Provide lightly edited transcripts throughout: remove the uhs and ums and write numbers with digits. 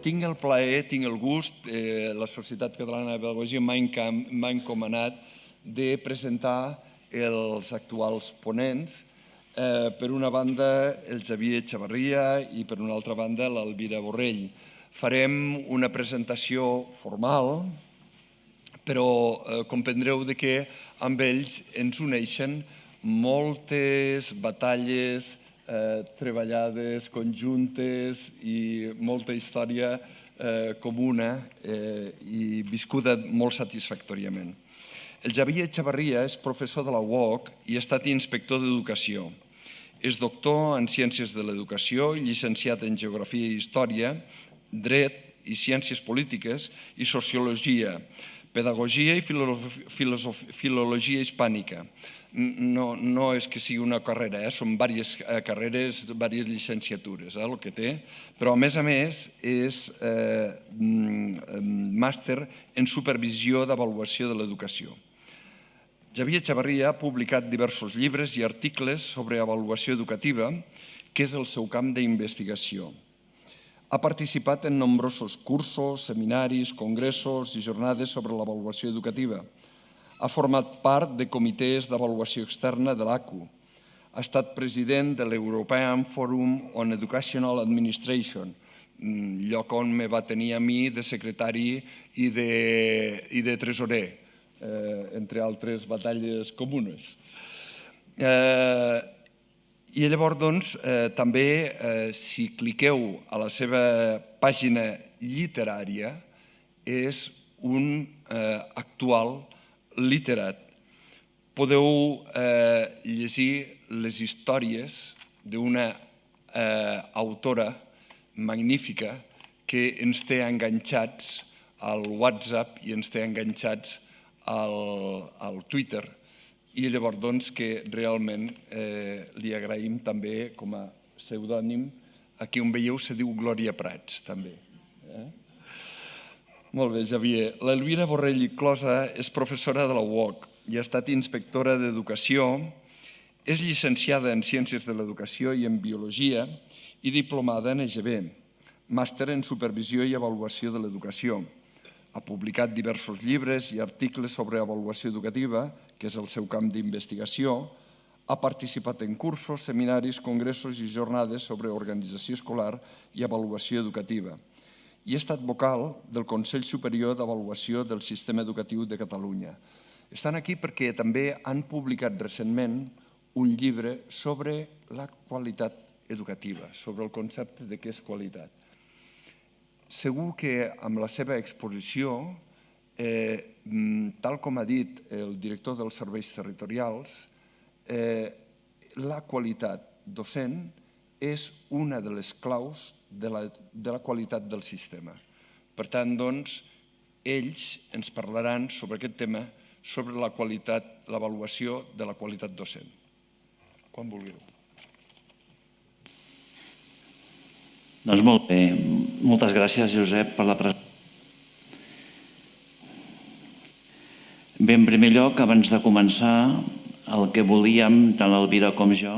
tinc el plaer, tinc el gust, la Societat Catalana de Pedagogia m'ha encomanat de presentar els actuals ponents. Per una banda, el Xavier Chavarria i per una altra banda, l'Elvira Borrell. Farem una presentació formal, però comprendreu que amb ells ens uneixen moltes batalles treballades, conjuntes i molta història comuna i viscuda molt satisfactòriament. El Xavier Chavarria és professor de la UOC i ha estat inspector d'educació. És doctor en Ciències de l'Educació i llicenciat en Geografia i Història, Dret i Ciències Polítiques i Sociologia, Pedagogia i Filologia Hispànica. No és que sigui una carrera, són diverses carreres, diverses llicenciatures el que té, però a més és màster en Supervisió d'Avaluació de l'Educació. Xavier Chavarria ha publicat diversos llibres i articles sobre avaluació educativa, que és el seu camp d'investigació. Ha participat en nombrosos cursos, seminaris, congressos i jornades sobre l'avaluació educativa. Ha format part de comitès d'avaluació externa de l'ACU. Ha estat president de l'European Forum on Educational Administration, lloc on me va tenir a mi de secretari i de tresorer, entre altres batalles comunes. I llavors, doncs, també, si cliqueu a la seva pàgina literària, és un actual literat. Podeu llegir les històries d'una autora magnífica que ens té enganxats al WhatsApp i ens té enganxats al Twitter, i llavors doncs que realment li agraïm també com a pseudònim. Aquí on veieu se diu Glòria Prats, també. Molt bé, Xavier. L'Elvira Borrell i Closa és professora de la UOC i ha estat inspectora d'Educació, és llicenciada en Ciències de l'Educació i en Biologia i diplomada en EGB, màster en Supervisió i Avaluació de l'Educació. Ha publicat diversos llibres i articles sobre avaluació educativa, que és el seu camp d'investigació. Ha participat en cursos, seminaris, congressos i jornades sobre organització escolar i avaluació educativa. I ha estat vocal del Consell Superior d'Avaluació del Sistema Educatiu de Catalunya. Estan aquí perquè també han publicat recentment un llibre sobre la qualitat educativa, sobre el concepte de què és qualitat. Segur que amb la seva exposició, tal com ha dit el director dels serveis territorials, la qualitat docent és una de les claus de la qualitat del sistema. Per tant, doncs, ells ens parlaran sobre aquest tema, sobre la qualitat, l'avaluació de la qualitat docent. Quan vulgueu. Doncs molt bé. Moltes gràcies, Josep, per la presentació. Bé, en primer lloc, abans de començar, el que volíem, tant l'Elvira com jo,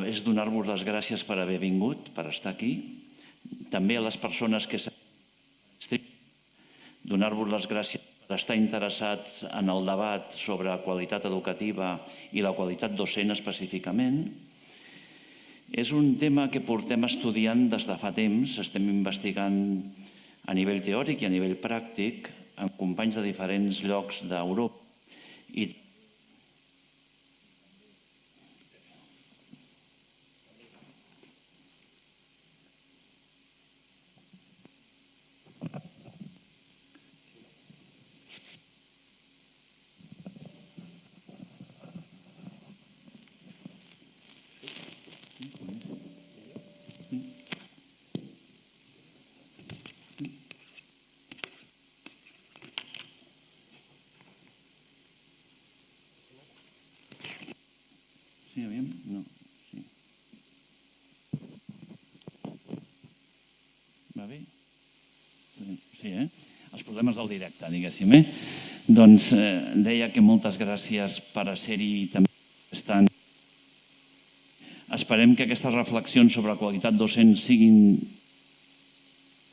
és donar-vos les gràcies per haver vingut, per estar aquí. També a les persones que donar-vos les gràcies per estar interessats en el debat sobre qualitat educativa i la qualitat docent específicament. És un tema que portem estudiant des de fa temps, estem investigant a nivell teòric i a nivell pràctic amb companys de diferents llocs d'Europa i Sí, aviam? No, sí. Va bé? Sí, els problemes del directe, diguéssim. Doncs deia que moltes gràcies per ser-hi també estan. Esperem que aquestes reflexions sobre qualitat docent siguin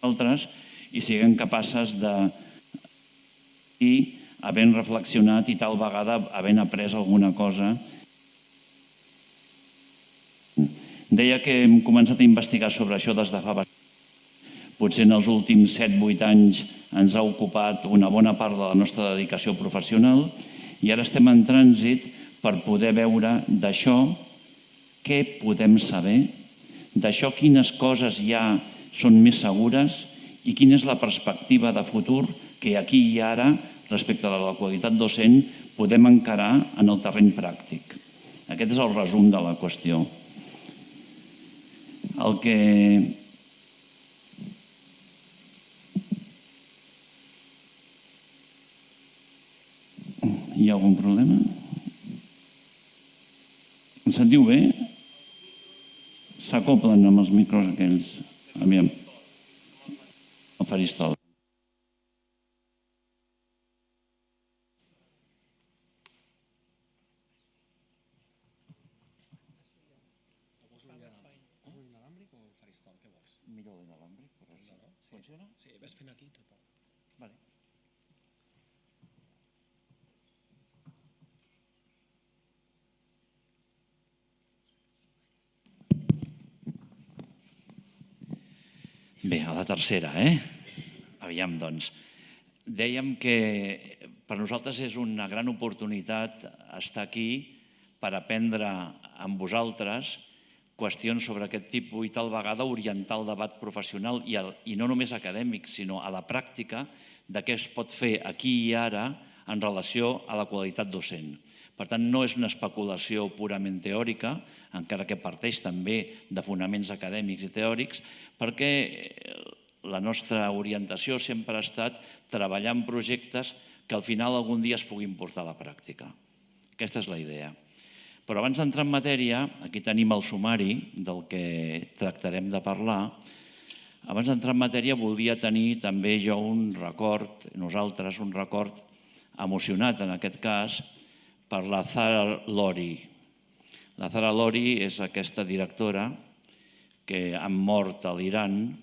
altres i siguem capaces de havent reflexionat i tal vegada havent après alguna cosa. Deia que hem començat a investigar sobre això des de fa bastant. Potser en els últims 7-8 anys ens ha ocupat una bona part de la nostra dedicació professional i ara estem en trànsit per poder veure d'això què podem saber, d'això quines coses ja són més segures i quina és la perspectiva de futur que aquí i ara, respecte a la qualitat docent, podem encarar en el terreny pràctic. Aquest és el resum de la qüestió. El que... Hi ha algun problema? Em sentiu bé? S'acoplen amb els micros aquells. Aviam. El faristol. Millor l'inalàmbric, però funciona? Sí, ves fent aquí tot. Vale. Bé, a la tercera, Aviam, doncs. Dèiem que per nosaltres és una gran oportunitat estar aquí per aprendre amb vosaltres qüestions sobre aquest tipus i tal vegada orientar el debat professional i no només acadèmic, sinó a la pràctica de què es pot fer aquí i ara en relació a la qualitat docent. Per tant, no és una especulació purament teòrica, encara que parteix també de fonaments acadèmics i teòrics, perquè la nostra orientació sempre ha estat treballar en projectes que al final algun dia es puguin portar a la pràctica. Aquesta és la idea. Però abans d'entrar en matèria, aquí tenim el sumari del que tractarem de parlar. Abans d'entrar en matèria volia tenir també jo un record, nosaltres un record emocionat en aquest cas, per la Zara Lori. La Zara Lori és aquesta directora que ha mort a l'Iran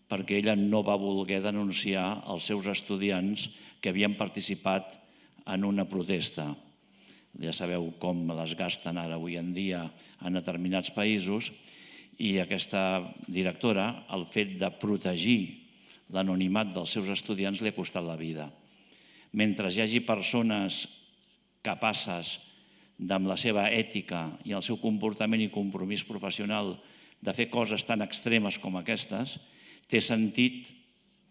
perquè ella no va voler denunciar els seus estudiants que havien participat en una protesta. Ja sabeu com les gasten ara avui en dia en determinats països i aquesta directora, el fet de protegir l'anonimat dels seus estudiants li ha costat la vida. Mentre hi hagi persones capaces amb la seva ètica i el seu comportament i compromís professional de fer coses tan extremes com aquestes, té sentit,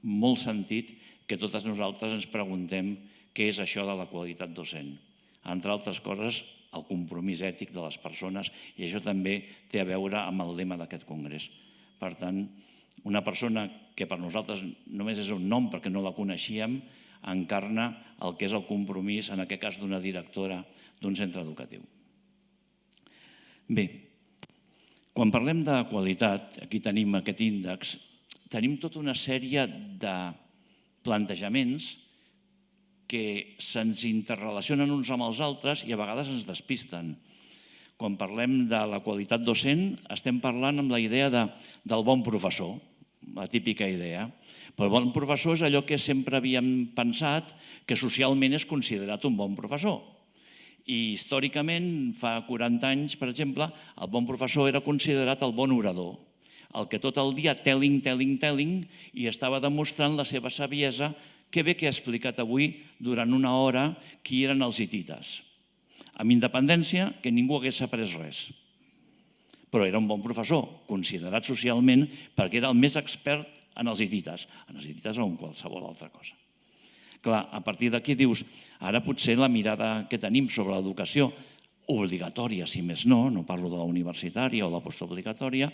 molt sentit, que totes nosaltres ens preguntem què és això de la qualitat docent. Entre altres coses, el compromís ètic de les persones, i això també té a veure amb el lema d'aquest congrés. Per tant, una persona que per nosaltres només és un nom perquè no la coneixíem, encarna el que és el compromís, en aquest cas d'una directora d'un centre educatiu. Bé, quan parlem de qualitat, aquí tenim aquest índex, tenim tota una sèrie de plantejaments que se'ns interrelacionen uns amb els altres i a vegades ens despisten. Quan parlem de la qualitat docent, estem parlant amb la idea del bon professor, la típica idea. Però el bon professor és allò que sempre havíem pensat que socialment és considerat un bon professor. I històricament, fa 40 anys, per exemple, el bon professor era considerat el bon orador, el que tot el dia telling, i estava demostrant la seva saviesa. Que bé que ha explicat avui durant una hora qui eren els hitites. Amb independència que ningú hagués après res. Però era un bon professor, considerat socialment perquè era el més expert en els hitites o en qualsevol altra cosa. Clar, a partir d'aquí dius, ara potser la mirada que tenim sobre l'educació, obligatòria si més no, no parlo de la universitària o la postobligatòria,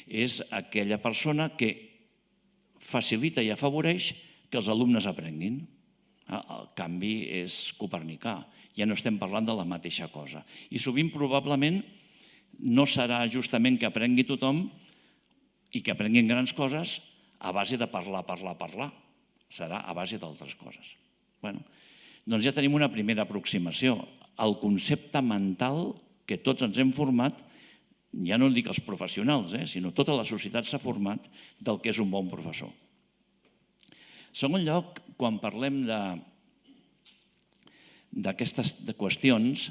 és aquella persona que facilita i afavoreix que els alumnes aprenguin. El canvi és copernicà, ja no estem parlant de la mateixa cosa. I sovint probablement no serà justament que aprengui tothom i que aprenguin grans coses a base de parlar. Serà a base d'altres coses. Doncs ja tenim una primera aproximació. El concepte mental que tots ens hem format, ja no dic els professionals, sinó tota la societat s'ha format del que és un bon professor. En segon lloc, quan parlem d'aquestes qüestions,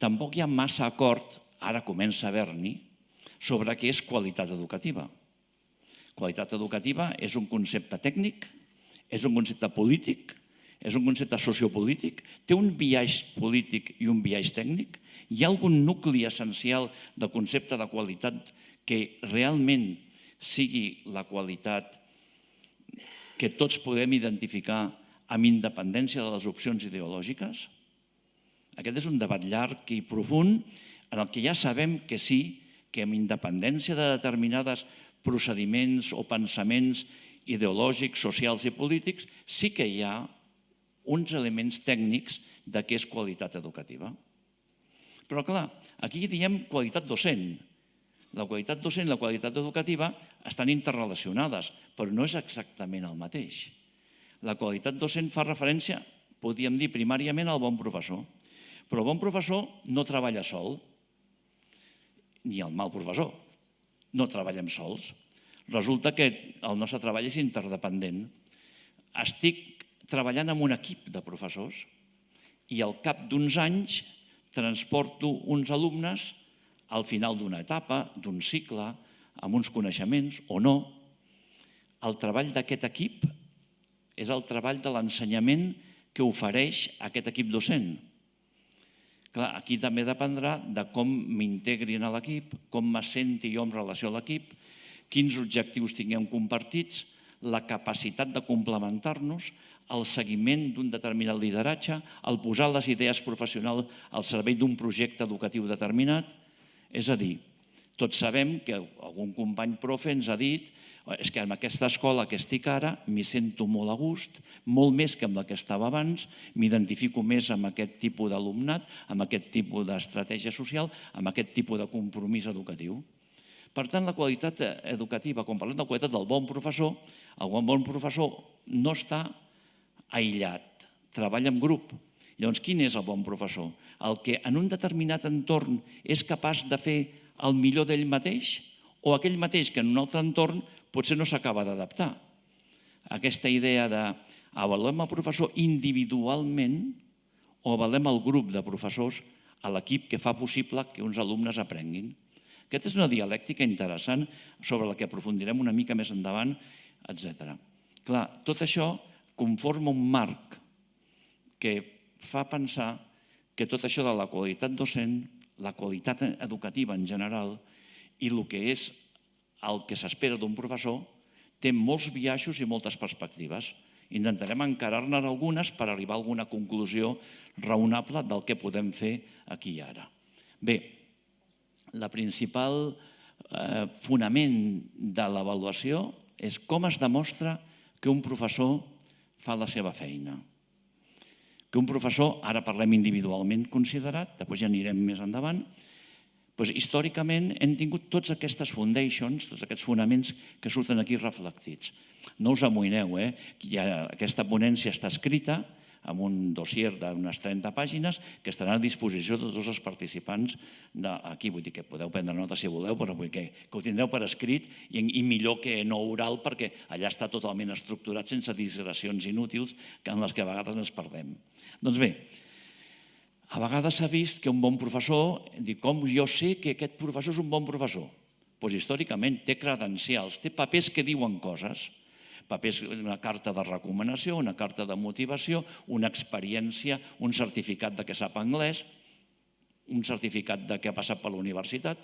tampoc hi ha massa acord, ara comença a haver-n'hi, sobre què és qualitat educativa. Qualitat educativa és un concepte tècnic, és un concepte polític, és un concepte sociopolític, té un biaix polític i un biaix tècnic. Hi ha algun nucli essencial del concepte de qualitat que realment sigui la qualitat que tots podem identificar amb independència de les opcions ideològiques? Aquest és un debat llarg i profund en el que ja sabem que sí, que amb independència de determinats procediments o pensaments ideològics, socials i polítics, sí que hi ha uns elements tècnics de què és qualitat educativa. Però clar, aquí diem qualitat docent. La qualitat docent i la qualitat educativa estan interrelacionades, però no és exactament el mateix. La qualitat docent fa referència, podríem dir primàriament, al bon professor. Però el bon professor no treballa sol, ni el mal professor. No treballem sols. Resulta que el nostre treball és interdependent. Estic treballant amb un equip de professors i al cap d'uns anys transporto uns alumnes al final d'una etapa, d'un cicle, amb uns coneixements o no. El treball d'aquest equip és el treball de l'ensenyament que ofereix aquest equip docent. Clar, aquí també dependrà de com m'integrin a l'equip, com me senti jo en relació a l'equip, quins objectius tinguem compartits, la capacitat de complementar-nos, el seguiment d'un determinat lideratge, el posar les idees professionals al servei d'un projecte educatiu determinat. És a dir, tots sabem que algun company profe ens ha dit és que en aquesta escola que estic ara m'hi sento molt a gust, molt més que amb la que estava abans, m'identifico més amb aquest tipus d'alumnat, amb aquest tipus d'estratègia social, amb aquest tipus de compromís educatiu. Per tant, la qualitat educativa, quan parlem de la qualitat del bon professor, el bon professor no està aïllat, treballa en grup. Llavors, quin és el bon professor? El que en un determinat entorn és capaç de fer el millor d'ell mateix o aquell mateix que en un altre entorn potser no s'acaba d'adaptar. Aquesta idea d'avaluem el professor individualment o avaluem el grup de professors a l'equip que fa possible que uns alumnes aprenguin. Aquesta és una dialèctica interessant sobre la que aprofundirem una mica més endavant, etc. Clar, tot això conforma un marc que fa pensar que tot això de la qualitat docent, la qualitat educativa en general i el que és el que s'espera d'un professor té molts biaixos i moltes perspectives. Intentarem encarar-ne algunes per arribar a alguna conclusió raonable del que podem fer aquí i ara. Bé, el principal fonament de l'avaluació és com es demostra que un professor fa la seva feina. Que un professor, ara parlem individualment considerat, després ja anirem més endavant, històricament hem tingut tots aquestes foundations, tots aquests fonaments que surten aquí reflectits. No us amoïneu, aquesta ponència està escrita amb un dossier d'unes 30 pàgines que estarà a disposició de tots els participants d'aquí. Vull dir que podeu prendre nota si voleu, però que ho tindreu per escrit i millor que no oral perquè allà està totalment estructurat sense digressions inútils en les que a vegades ens perdem. Doncs bé, a vegades s'ha vist que un bon professor, com jo sé que aquest professor és un bon professor? Doncs històricament té credencials, té papers que diuen coses, papers, una carta de recomanació, una carta de motivació, una experiència, un certificat de que sap anglès, un certificat de que ha passat per la universitat,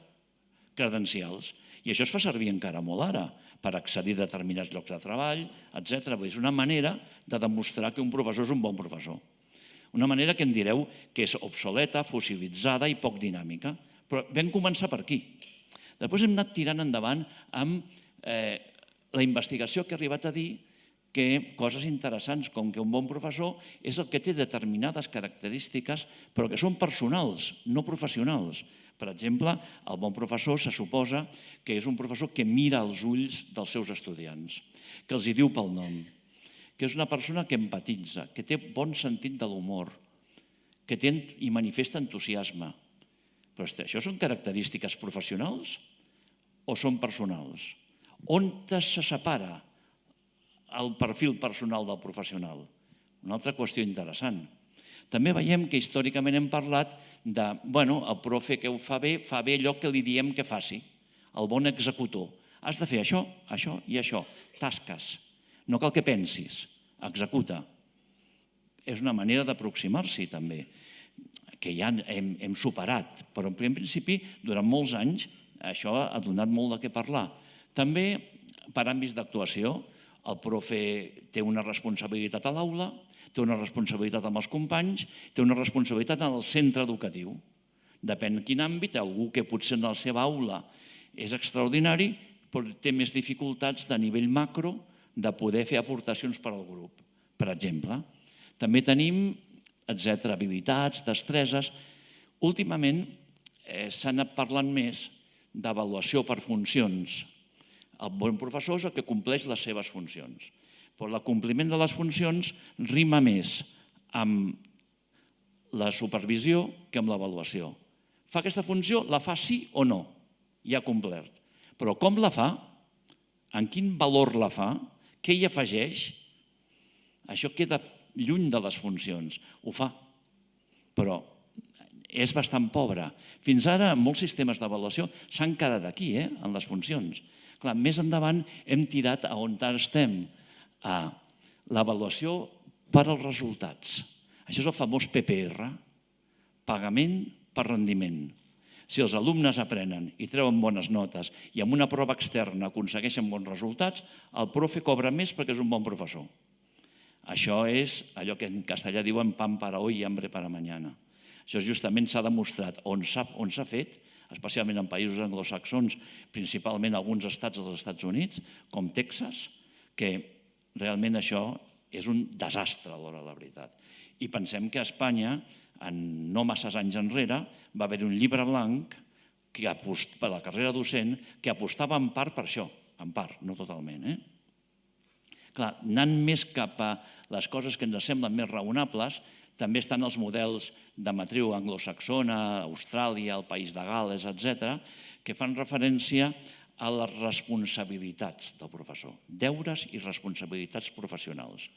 credencials. I això es fa servir encara molt ara per accedir a determinats llocs de treball, etc. És una manera de demostrar que un professor és un bon professor. Una manera que em direu que és obsoleta, fossilitzada i poc dinàmica. Però vam començar per aquí. Després hem anat tirant endavant amb la investigació que ha arribat a dir que coses interessants com que un bon professor és el que té determinades característiques però que són personals, no professionals. Per exemple, el bon professor se suposa que és un professor que mira als ulls dels seus estudiants, que els hi diu pel nom, que és una persona que empatitza, que té bon sentit de l'humor, que té i manifesta entusiasme. Però això són característiques professionals o són personals? On se separa el perfil personal del professional. Una altra qüestió interessant. També veiem que històricament hem parlat de, el profe que ho fa bé allò que li diem que faci, el bon executor. Has de fer això, això i això, tasques. No cal que pensis, executa. És una manera d'aproximar-s'hi també, que ja hem superat, però en principi, durant molts anys, això ha donat molt de què parlar. També, per àmbits d'actuació, el profe té una responsabilitat a l'aula, té una responsabilitat amb els companys, té una responsabilitat en el centre educatiu. Depèn de quin àmbit, algú que potser en la seva aula és extraordinari, però té més dificultats de nivell macro de poder fer aportacions per al grup, per exemple. També tenim, habilitats, destreses. Últimament s'ha anat parlant més d'avaluació per funcions. El bon professor és el que compleix les seves funcions. Però l'acompliment de les funcions rima més amb la supervisió que amb l'avaluació. Fa aquesta funció, la fa sí o no, ja ha complert. Però com la fa? En quin valor la fa? Què hi afegeix? Això queda lluny de les funcions. Ho fa, però és bastant pobre. Fins ara, molts sistemes d'avaluació s'han quedat aquí, en les funcions. Clar, més endavant hem tirat a on estem, a l'avaluació per als resultats. Això és el famós PPR, pagament per rendiment. Si els alumnes aprenen i treuen bones notes i amb una prova externa aconsegueixen bons resultats, el profe cobra més perquè és un bon professor. Això és allò que en castellà diuen pan para hoy y hambre para mañana. Això justament s'ha demostrat on s'ha fet, especialment en països anglosaxons, principalment alguns estats dels Estats Units, com Texas, que realment això és un desastre a l'hora de la veritat. I pensem que a Espanya, no massa anys enrere, va haver un llibre blanc per a la carrera docent que apostava en part per això, en part, no totalment. Clar, anant més cap a les coses que ens semblen més raonables, també estan els models de matriu anglosaxona, Austràlia, el País de Gal·les, etc., que fan referència a les responsabilitats del professor, deures i responsabilitats professionals.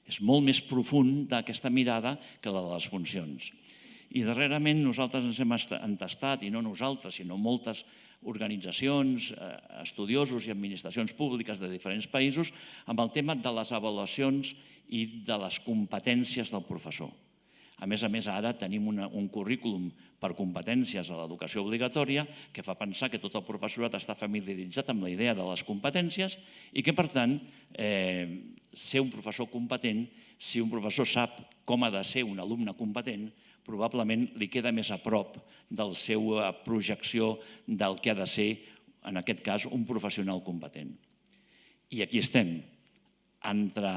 És molt més profund d'aquesta mirada que la de les funcions. I darrerament nosaltres ens hem entestat, i no nosaltres, sinó moltes organitzacions, estudiosos i administracions públiques de diferents països, amb el tema de les avaluacions i de les competències del professor. A més, ara tenim un currículum per competències a l'educació obligatòria que fa pensar que tot el professorat està familiaritzat amb la idea de les competències i que, per tant, ser un professor competent, si un professor sap com ha de ser un alumne competent, probablement li queda més a prop de la seva projecció del que ha de ser, en aquest cas, un professional competent. I aquí estem, entre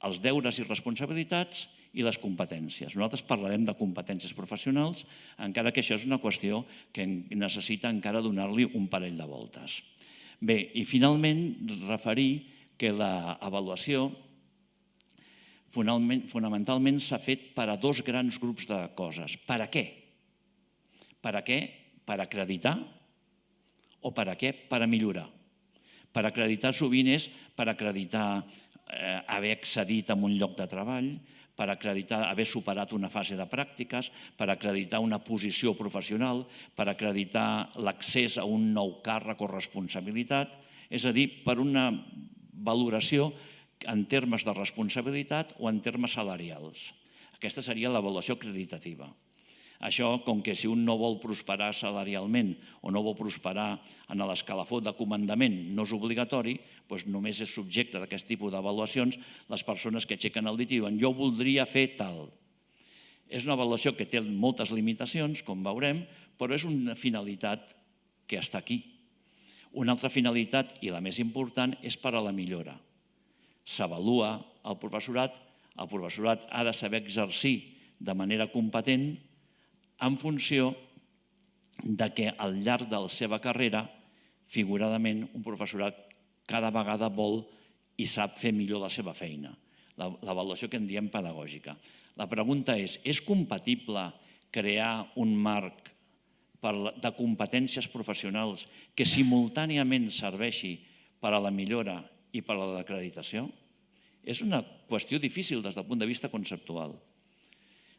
els deures i responsabilitats i les competències. Nosaltres parlarem de competències professionals, encara que això és una qüestió que necessita encara donar-li un parell de voltes. Bé, i finalment referir que l'avaluació fonamentalment s'ha fet per a dos grans grups de coses. Per a què? Per a què? Per acreditar o per a què? Per a millorar. Per acreditar sovint és per acreditar haver accedit a un lloc de treball, per acreditar haver superat una fase de pràctiques, per acreditar una posició professional, per acreditar l'accés a un nou càrrec o responsabilitat, és a dir, per una valoració en termes de responsabilitat o en termes salarials. Aquesta seria l'avaluació acreditativa. Això, com que si un no vol prosperar salarialment o no vol prosperar en l'escalafó de comandament, no és obligatori, doncs només és subjecte d'aquest tipus d'avaluacions les persones que aixequen el dit i diuen jo voldria fer tal. És una avaluació que té moltes limitacions, com veurem, però és una finalitat que està aquí. Una altra finalitat, i la més important, és per a la millora. S'avalua el professorat ha de saber exercir de manera competent en funció que al llarg de la seva carrera, figuradament, un professorat cada vegada vol i sap fer millor la seva feina. L'avaluació que en diem pedagògica. La pregunta és compatible crear un marc de competències professionals que simultàniament serveixi per a la millora i per a l'acreditació? És una qüestió difícil des del punt de vista conceptual.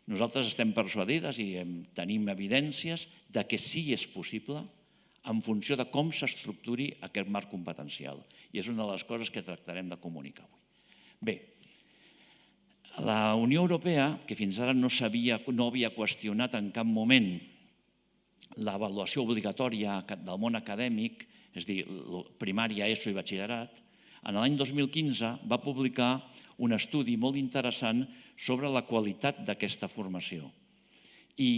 Nosaltres estem persuadides i tenim evidències de que sí és possible en funció de com s'estructuri aquest marc competencial. I és una de les coses que tractarem de comunicar avui. Bé, la Unió Europea, que fins ara no havia qüestionat en cap moment l'avaluació obligatòria del món acadèmic, és a dir, primària, ESO i batxillerat, en l'any 2015 va publicar un estudi molt interessant sobre la qualitat d'aquesta formació i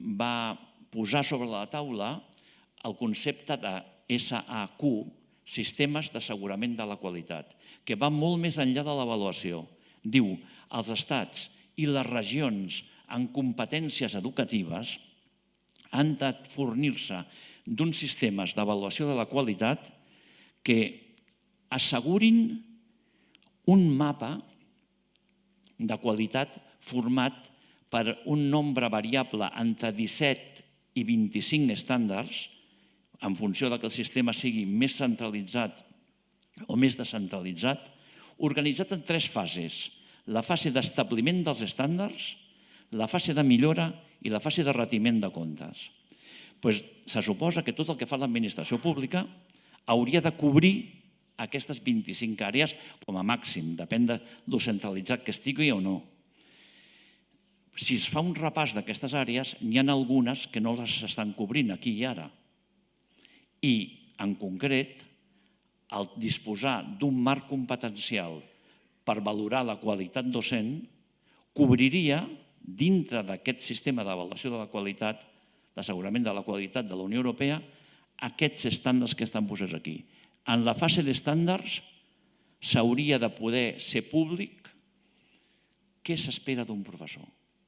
va posar sobre la taula el concepte de SAQ, Sistemes d'Assegurament de la Qualitat, que va molt més enllà de l'avaluació. Diu, els estats i les regions en competències educatives han de fornir-se d'uns sistemes d'avaluació de la qualitat que assegurin un mapa de qualitat format per un nombre variable entre 17 i 25 estàndards, en funció que el sistema sigui més centralitzat o més descentralitzat, organitzat en 3 fases. La fase d'establiment dels estàndards, la fase de millora i la fase de retiment de comptes. Se suposa que tot el que fa l'administració pública hauria de cobrir aquestes 25 àrees com a màxim, depèn de lo centralitzat que estigui o no. Si es fa un repàs d'aquestes àrees, n'hi ha algunes que no les estan cobrint aquí i ara. I, en concret, el disposar d'un marc competencial per valorar la qualitat docent cobriria, dintre d'aquest sistema d'avaluació de la qualitat, d'assegurament de la qualitat de la Unió Europea, aquests estàndards que estan posats aquí. En la fase d'estàndards s'hauria de poder ser públic què s'espera d'un professor,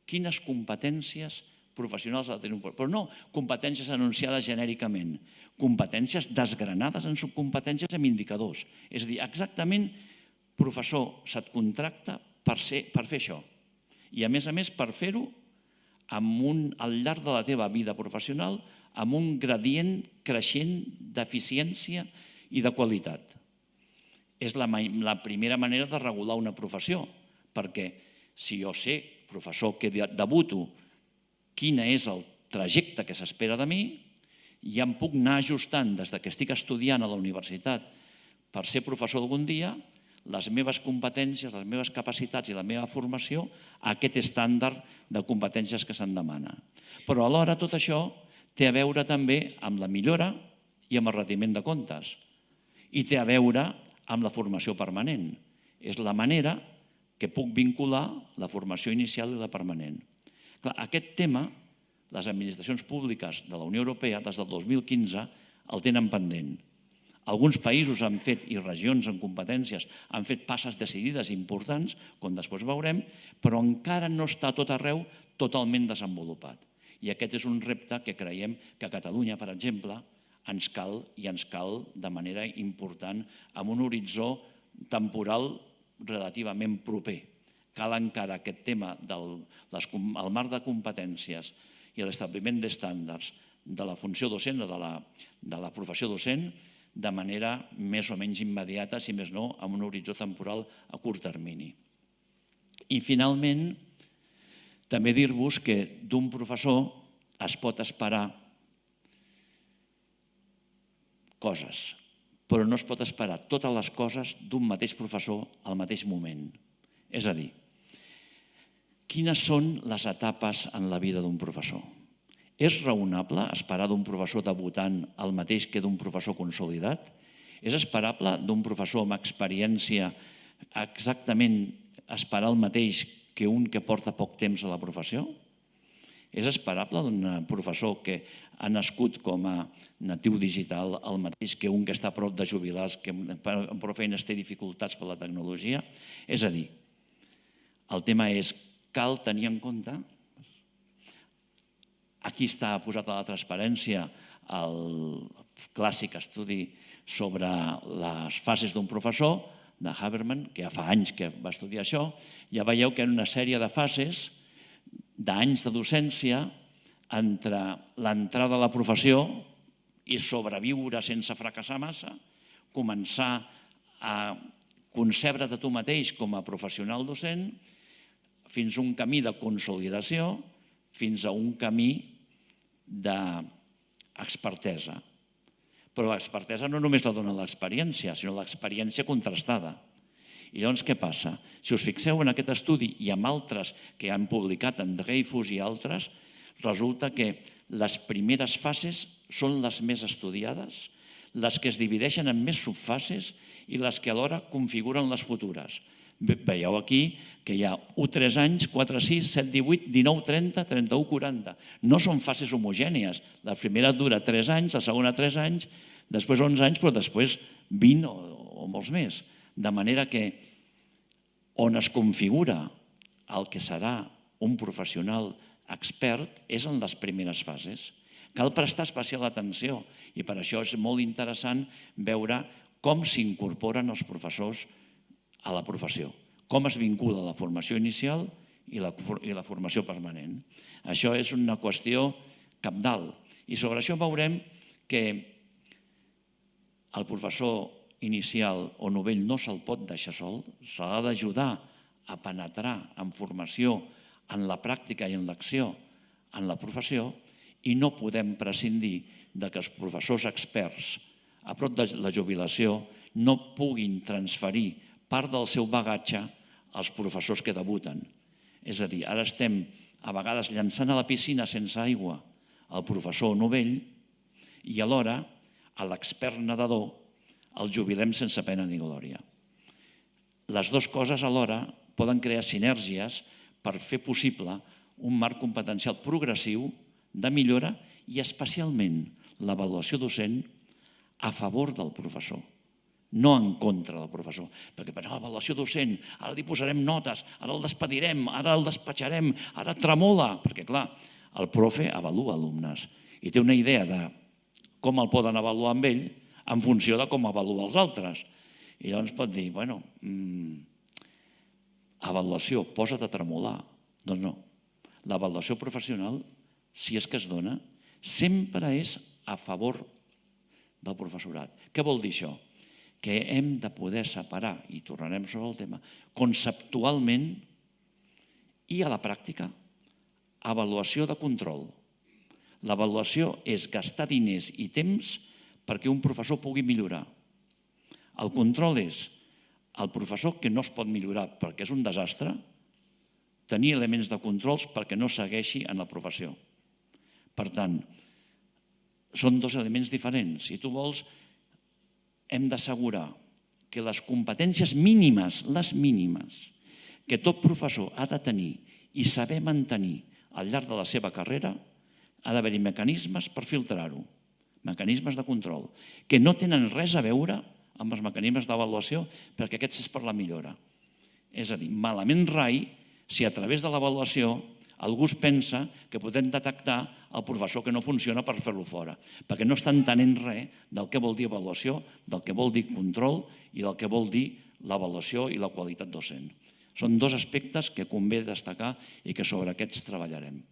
quines competències professionals ha de tenir un professor, però no competències anunciades genèricament, competències desgranades en subcompetències amb indicadors. És a dir, exactament, professor, se't contracta per fer això. I a més, per fer-ho al llarg de la teva vida professional amb un gradient creixent d'eficiència i de qualitat. És la primera manera de regular una professió, perquè si jo sé, professor, que debuto, quin és el trajecte que s'espera de mi, ja em puc anar ajustant des que estic estudiant a la universitat per ser professor algun dia, les meves competències, les meves capacitats i la meva formació a aquest estàndard de competències que se'n demana. Però alhora tot això té a veure també amb la millora i amb el retiment de comptes. I té a veure amb la formació permanent. És la manera que puc vincular la formació inicial i la permanent. Aquest tema, les administracions públiques de la Unió Europea, des del 2015, el tenen pendent. Alguns països han fet, i regions en competències, han fet passes decidides importants, com després veurem, però encara no està tot arreu totalment desenvolupat. I aquest és un repte que creiem que a Catalunya, per exemple, ens cal de manera important amb un horitzó temporal relativament proper. Cal encara aquest tema del marc de competències i l'establiment d'estàndards de la funció docent o de la professió docent de manera més o menys immediata, si més no, amb un horitzó temporal a curt termini. I finalment, també dir-vos que d'un professor es pot esperar coses, però no es pot esperar totes les coses d'un mateix professor al mateix moment. És a dir, quines són les etapes en la vida d'un professor? És raonable esperar d'un professor debutant el mateix que d'un professor consolidat? És esperable d'un professor amb experiència exactament esperar el mateix que un que porta poc temps a la professió? És esperable d'un professor que ha nascut com a natiu digital el mateix que un que està a prop de jubilar, que amb prou feines té dificultats per la tecnologia? És a dir, el tema és, cal tenir en compte, aquí està posat a la transparència el clàssic estudi sobre les fases d'un professor, de Haberman, que ja fa anys que va estudiar això. Ja veieu que hi ha una sèrie de fases d'anys de docència entre l'entrada a la professió i sobreviure sense fracassar massa, començar a concebre't a tu mateix com a professional docent, fins a un camí de consolidació, fins a un camí d'expertesa. Però l'expertesa no només la dona l'experiència, sinó l'experiència contrastada. I llavors què passa? Si us fixeu en aquest estudi i en altres que han publicat en Dreyfus i altres, resulta que les primeres fases són les més estudiades, les que es divideixen en més subfases i les que alhora configuren les futures. Veieu aquí que hi ha 1-3 anys, 4-6, 7-18, 19-30, 31-40. No són fases homogènies. La primera dura 3 anys, la segona 3 anys, després 11 anys, però després 20 o molts més. De manera que on es configura el que serà un professional expert és en les primeres fases. Cal prestar especial atenció i per això és molt interessant veure com s'incorporen els professors a la professió, com es vincula la formació inicial i la formació permanent. Això és una qüestió cabdal i sobre això veurem que el professor inicial o novell no se'l pot deixar sol, se l'ha d'ajudar a penetrar en formació, en la pràctica i en l'acció en la professió i no podem prescindir que els professors experts a prop de la jubilació no puguin transferir part del seu bagatge als professors que debuten. És a dir, ara estem a vegades llançant a la piscina sense aigua el professor novell i alhora a l'expert nedador el jubilem sense pena ni glòria. Les dues coses alhora poden crear sinergies per fer possible un marc competencial progressiu de millora i especialment l'avaluació docent a favor del professor, no en contra del professor. Perquè l'avaluació docent, ara li posarem notes, ara el despedirem, ara el despatxarem, ara tremola. Perquè, clar, el profe avalua alumnes i té una idea de com el poden avaluar amb ell en funció de com avalua els altres. I llavors pot dir, bueno, avaluació, posa't a tremolar. Doncs no. L'avaluació professional, si és que es dona, sempre és a favor del professorat. Què vol dir això? Que hem de poder separar, i tornarem sobre el tema, conceptualment i a la pràctica, avaluació de control. L'avaluació és gastar diners i temps perquè un professor pugui millorar. El control és el professor que no es pot millorar perquè és un desastre, tenir elements de controls perquè no segueixi en la professió. Per tant, són dos elements diferents. Si tu vols, hem d'assegurar que les competències mínimes, les mínimes, que tot professor ha de tenir i saber mantenir al llarg de la seva carrera, ha d'haver-hi mecanismes per filtrar-ho, mecanismes de control, que no tenen res a veure amb els mecanismes d'avaluació, perquè aquests és per la millora. És a dir, malament rai si a través de l'avaluació algú es pensa que podem detectar el professor que no funciona per fer-lo fora, perquè no està entenent res del que vol dir avaluació, del que vol dir control i del que vol dir l'avaluació i la qualitat docent. Són dos aspectes que convé destacar i que sobre aquests treballarem.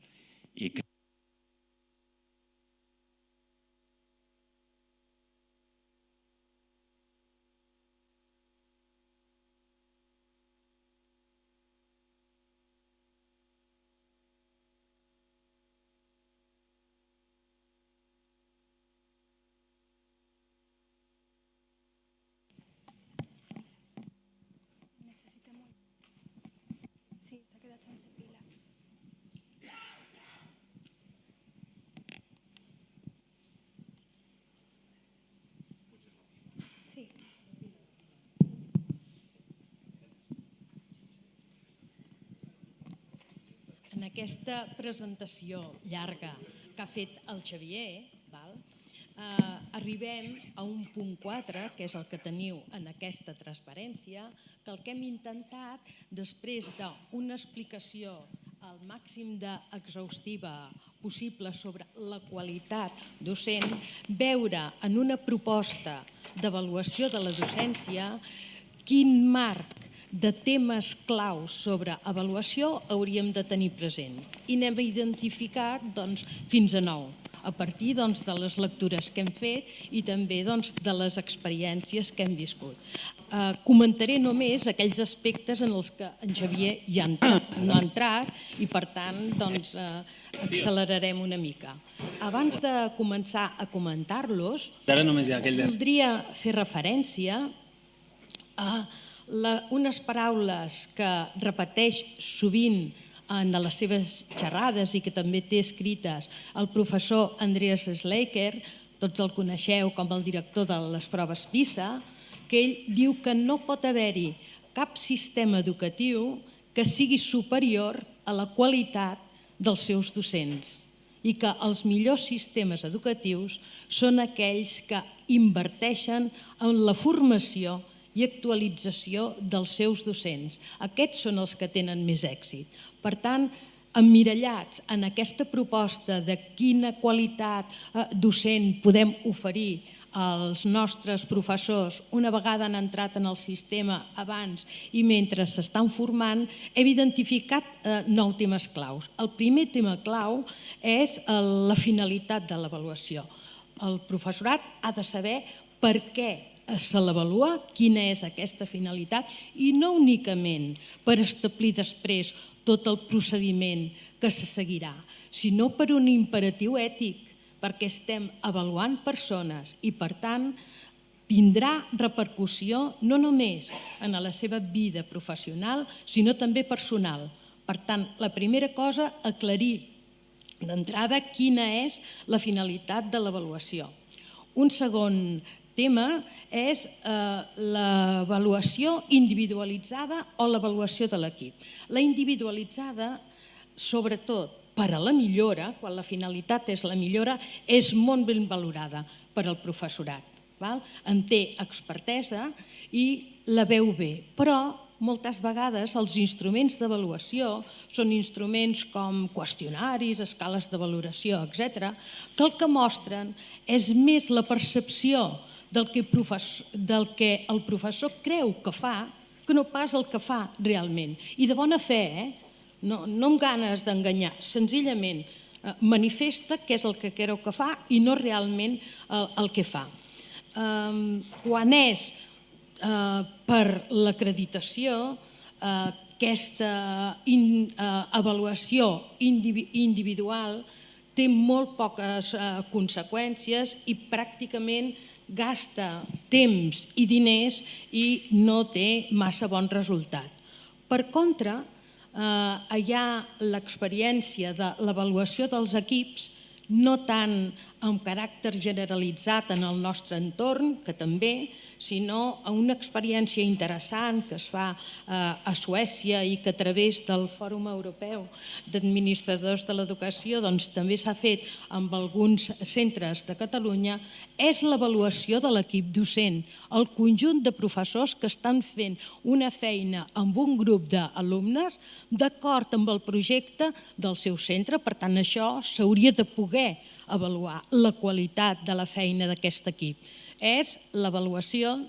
En aquesta presentació llarga que ha fet el Xavier, arribem a un punt 4, que és el que teniu en aquesta transparència, que el que hem intentat, després d'una explicació al màxim d'exhaustiva possible sobre la qualitat docent, veure en una proposta d'avaluació de la docència quin marc de temes claus sobre avaluació hauríem de tenir present. I n'hem identificat fins a 9. a partir de les lectures que hem fet i també de les experiències que hem viscut. Comentaré només aquells aspectes en els que en Xavier ja no ha entrat i, per tant, accelerarem una mica. Abans de començar a comentar-los, voldria fer referència a unes paraules que repeteix sovint en les seves xerrades i que també té escrites el professor Andreas Schleicher, tots el coneixeu com el director de les proves PISA, que ell diu que no pot haver-hi cap sistema educatiu que sigui superior a la qualitat dels seus docents i que els millors sistemes educatius són aquells que inverteixen en la formació i actualització dels seus docents. Aquests són els que tenen més èxit. Per tant, emmirallats en aquesta proposta de quina qualitat docent podem oferir als nostres professors una vegada han entrat en el sistema abans i mentre s'estan formant, hem identificat 9 temes claus. El primer tema clau és la finalitat de l'avaluació. El professorat ha de saber per què se l'avalua, quina és aquesta finalitat, i no únicament per establir després tot el procediment que se seguirà, sinó per un imperatiu ètic, perquè estem avaluant persones i, per tant, tindrà repercussió no només en la seva vida professional, sinó també personal. Per tant, la primera cosa, aclarir d'entrada quina és la finalitat de l'avaluació. Un segon tema és l'avaluació individualitzada o l'avaluació de l'equip. La individualitzada, sobretot per a la millora, quan la finalitat és la millora, és molt ben valorada per al professorat. En té expertesa i la veu bé, però moltes vegades els instruments d'avaluació són instruments com qüestionaris, escales de valoració, etc., que el que mostren és més la percepció del que el professor creu que fa que no pas el que fa realment. I de bona fe, no amb ganes d'enganyar, senzillament manifesta què és el que creu que fa i no realment el que fa. Quan és per l'acreditació, aquesta avaluació individual té molt poques conseqüències i pràcticament gasta temps i diners i no té massa bon resultat. Per contra, hi ha l'experiència de l'avaluació dels equips, no tant amb caràcter generalitzat en el nostre entorn, que també, sinó a una experiència interessant que es fa a Suècia i que a través del Fòrum Europeu d'Administradors de l'Educació també s'ha fet amb alguns centres de Catalunya, és l'avaluació de l'equip docent, el conjunt de professors que estan fent una feina amb un grup d'alumnes d'acord amb el projecte del seu centre. Per tant, això s'hauria de poder avaluar la qualitat de la feina d'aquest equip. És l'avaluació,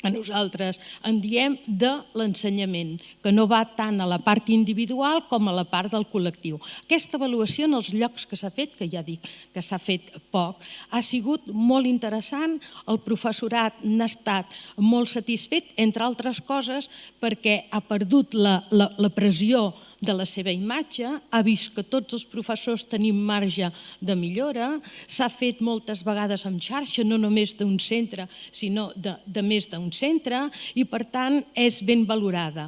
a nosaltres en diem, de l'ensenyament, que no va tant a la part individual com a la part del col·lectiu. Aquesta avaluació en els llocs que s'ha fet, que ja dic que s'ha fet poc, ha sigut molt interessant, el professorat n'ha estat molt satisfet, entre altres coses perquè ha perdut la pressió de la seva imatge, ha vist que tots els professors tenim marge de millora, s'ha fet moltes vegades en xarxa, no només d'un centre, sinó de més d'un centre, i per tant és ben valorada.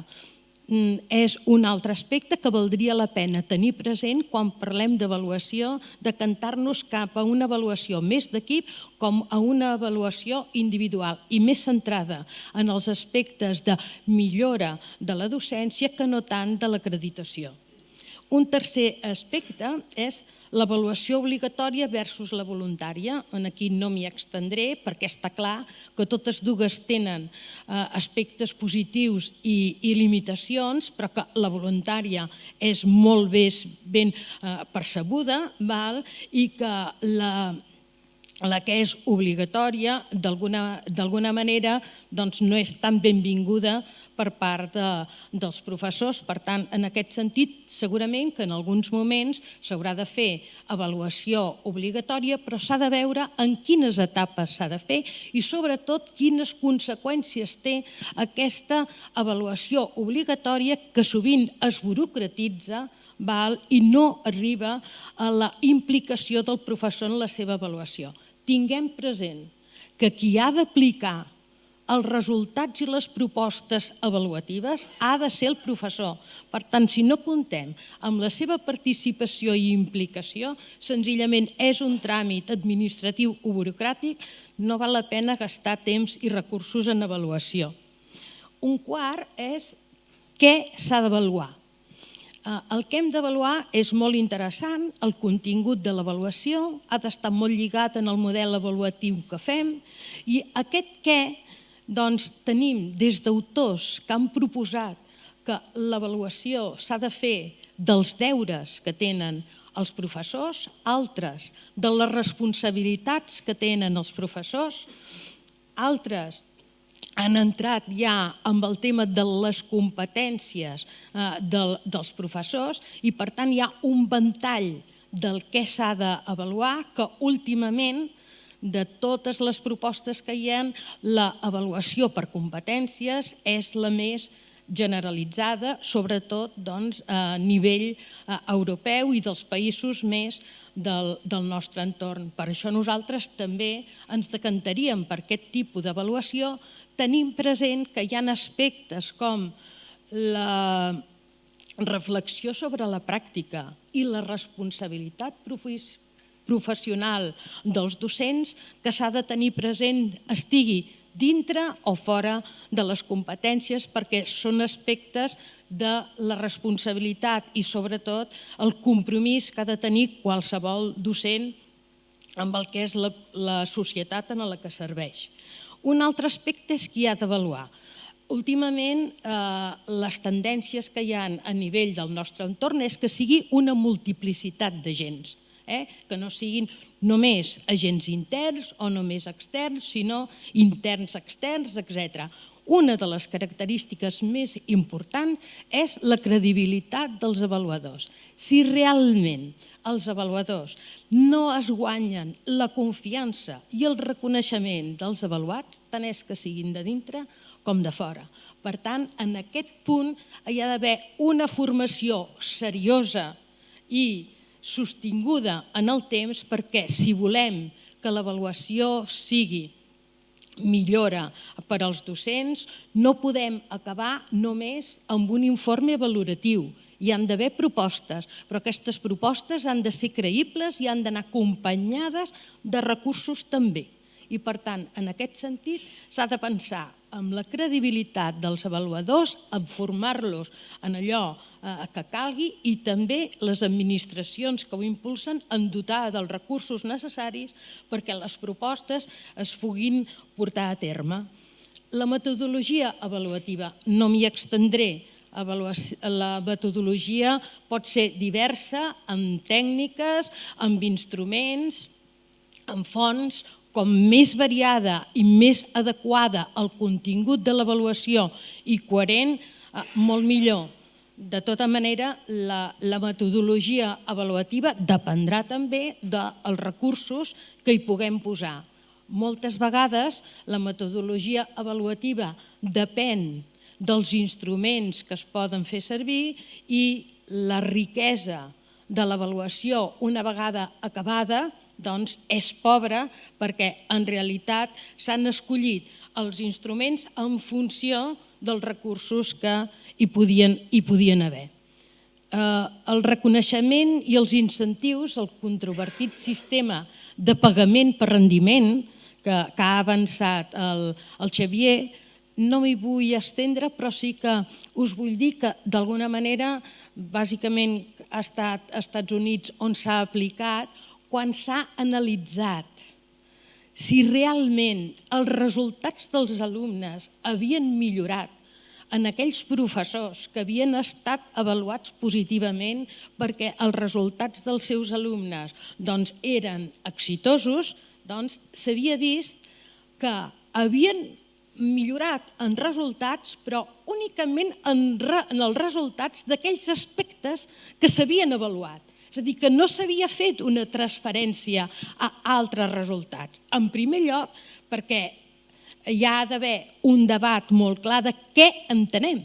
És un altre aspecte que valdria la pena tenir present quan parlem d'avaluació, decantar-nos cap a una avaluació més d'equip com a una avaluació individual i més centrada en els aspectes de millora de la docència que no tant de l'acreditació. Un tercer aspecte és l'avaluació obligatòria versus la voluntària. Aquí no m'hi extendré perquè està clar que totes dues tenen aspectes positius i limitacions, però que la voluntària és molt ben percebuda i que la que és obligatòria, d'alguna manera, no és tan benvinguda per part dels professors. Per tant, en aquest sentit, segurament que en alguns moments s'haurà de fer avaluació obligatòria, però s'ha de veure en quines etapes s'ha de fer i, sobretot, quines conseqüències té aquesta avaluació obligatòria que sovint es burocratitza i no arriba a la implicació del professor en la seva avaluació. Tinguem present que qui ha d'aplicar els resultats i les propostes avaluatives ha de ser el professor. Per tant, si no comptem amb la seva participació i implicació, senzillament és un tràmit administratiu o burocràtic, no val la pena gastar temps i recursos en avaluació. Un quart és què s'ha d'avaluar. El que hem d'avaluar és molt interessant, el contingut de l'avaluació ha d'estar molt lligat en el model avaluatiu que fem i aquest què, doncs tenim des d'autors que han proposat que l'avaluació s'ha de fer dels deures que tenen els professors, altres de les responsabilitats que tenen els professors, altres han entrat ja amb el tema de les competències dels professors i, per tant, hi ha un ventall del què s'ha d'avaluar que últimament, de totes les propostes que hi ha, l'avaluació per competències és la més generalitzada, sobretot a nivell europeu i dels països més del nostre entorn. Per això nosaltres també ens decantaríem per aquest tipus d'avaluació, tenint present que hi ha aspectes com la reflexió sobre la pràctica i la responsabilitat professional dels docents que s'ha de tenir present, estigui dintre o fora de les competències, perquè són aspectes de la responsabilitat i, sobretot, el compromís que ha de tenir qualsevol docent amb el que és la societat en la que serveix. Un altre aspecte és qui ha d'avaluar. Últimament, les tendències que hi ha a nivell del nostre entorn és que sigui una multiplicitat d'agents, que no siguin només agents interns o només externs, sinó interns, externs, etc. Una de les característiques més importants és la credibilitat dels avaluadors. Si realment els avaluadors no es guanyen la confiança i el reconeixement dels avaluats, tant és que siguin de dintre com de fora. Per tant, en aquest punt hi ha d'haver una formació seriosa i sostinguda en el temps, perquè si volem que l'avaluació sigui millora per als docents, no podem acabar només amb un informe valoratiu. Hi han d'haver propostes, però aquestes propostes han de ser creïbles i han d'anar acompanyades de recursos també. I, per tant, en aquest sentit, s'ha de pensar en la credibilitat dels avaluadors, en formar-los en allò que calgui i també les administracions que ho impulsen en dotar dels recursos necessaris perquè les propostes es puguin portar a terme. La metodologia avaluativa, no m'hi extendré, la metodologia pot ser diversa, amb tècniques, amb instruments, amb fonts. Com més variada i més adequada al contingut de l'avaluació i coherent, molt millor. De tota manera, la metodologia avaluativa dependrà també dels recursos que hi puguem posar. Moltes vegades la metodologia avaluativa depèn dels instruments que es poden fer servir i la riquesa de l'avaluació, una vegada acabada, doncs és pobra perquè en realitat s'han escollit els instruments en funció dels recursos que hi podien haver. El reconeixement i els incentius, el controvertit sistema de pagament per rendiment que ha avançat el Xavier, no m'hi vull estendre, però sí que us vull dir que d'alguna manera, bàsicament ha estat als Estats Units on s'ha aplicat, quan s'ha analitzat si realment els resultats dels alumnes havien millorat en aquells professors que havien estat avaluats positivament perquè els resultats dels seus alumnes eren exitosos, doncs s'havia vist que havien millorat en resultats, però únicament en els resultats d'aquells aspectes que s'havien avaluat. És a dir, que no s'havia fet una transferència a altres resultats. En primer lloc, perquè hi ha d'haver un debat molt clar de què entenem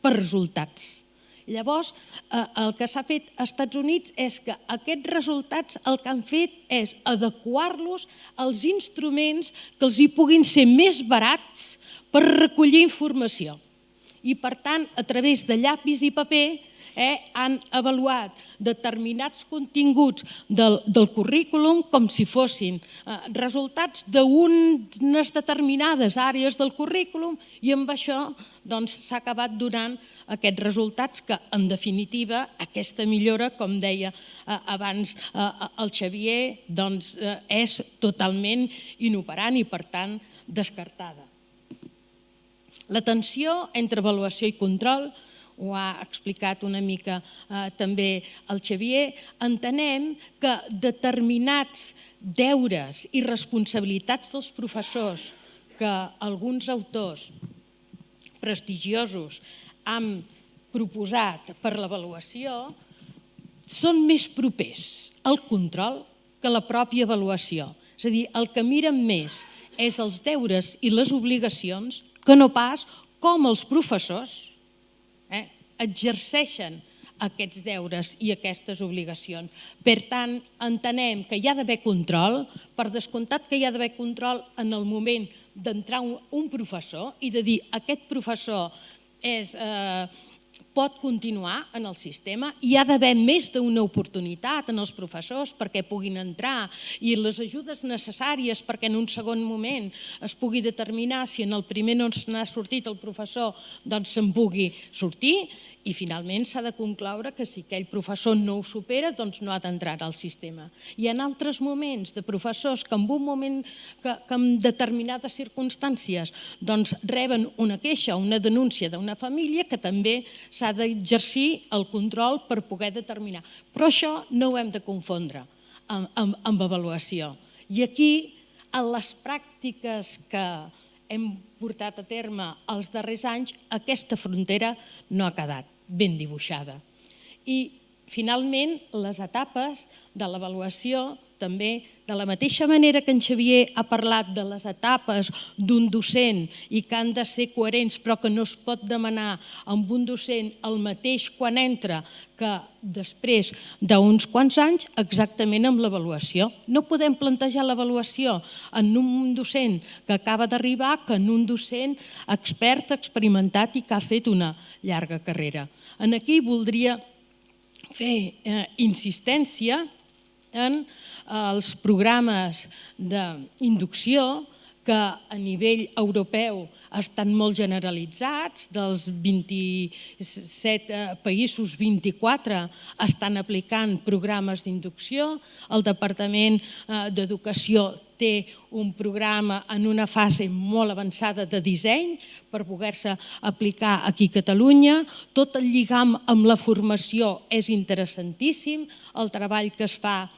per resultats. Llavors, el que s'ha fet als Estats Units és que aquests resultats el que han fet és adequar-los als instruments que els hi puguin ser més barats per recollir informació. I, per tant, a través de llapis i paper, han avaluat determinats continguts del currículum com si fossin resultats d'unes determinades àrees del currículum i amb això s'ha acabat donant aquests resultats que, en definitiva, aquesta millora, com deia abans el Xavier, és totalment inoperant i, per tant, descartada. La tensió entre avaluació i control, ho ha explicat una mica també el Xavier, entenem que determinats deures i responsabilitats dels professors que alguns autors prestigiosos han proposat per l'avaluació són més propers al control que la pròpia avaluació. És a dir, el que miren més és els deures i les obligacions que no pas com els professors exerceixen aquests deures i aquestes obligacions. Per tant, entenem que hi ha d'haver control, per descomptat que hi ha d'haver control en el moment d'entrar un professor i de dir aquest professor pot continuar en el sistema, hi ha d'haver més d'una oportunitat en els professors perquè puguin entrar i les ajudes necessàries perquè en un segon moment es pugui determinar si en el primer no n'ha sortit el professor, doncs se'n pugui sortir i finalment s'ha de concloure que si aquell professor no ho supera, doncs no ha d'entrar al sistema. Hi ha altres moments de professors que en un moment, que en determinades circumstàncies, doncs reben una queixa o una denúncia d'una família que també s'ha d'exercir el control per poder determinar. Però això no ho hem de confondre amb avaluació. I aquí, en les pràctiques que hem portat a terme els darrers anys, aquesta frontera no ha quedat ben dibuixada. I, finalment, les etapes de l'avaluació també, de la mateixa manera que en Xavier ha parlat de les etapes d'un docent i que han de ser coherents però que no es pot demanar amb un docent el mateix quan entra que després d'uns quants anys, exactament amb l'avaluació. No podem plantejar l'avaluació en un docent que acaba d'arribar que en un docent expert, experimentat i que ha fet una llarga carrera. Aquí voldria fer insistència en els programes d'inducció que a nivell europeu estan molt generalitzats, dels 27 països, 24 estan aplicant programes d'inducció. El Departament d'Educació té un programa en una fase molt avançada de disseny per poder-se aplicar aquí a Catalunya. Tot el lligam amb la formació és interessantíssim, el treball que es fa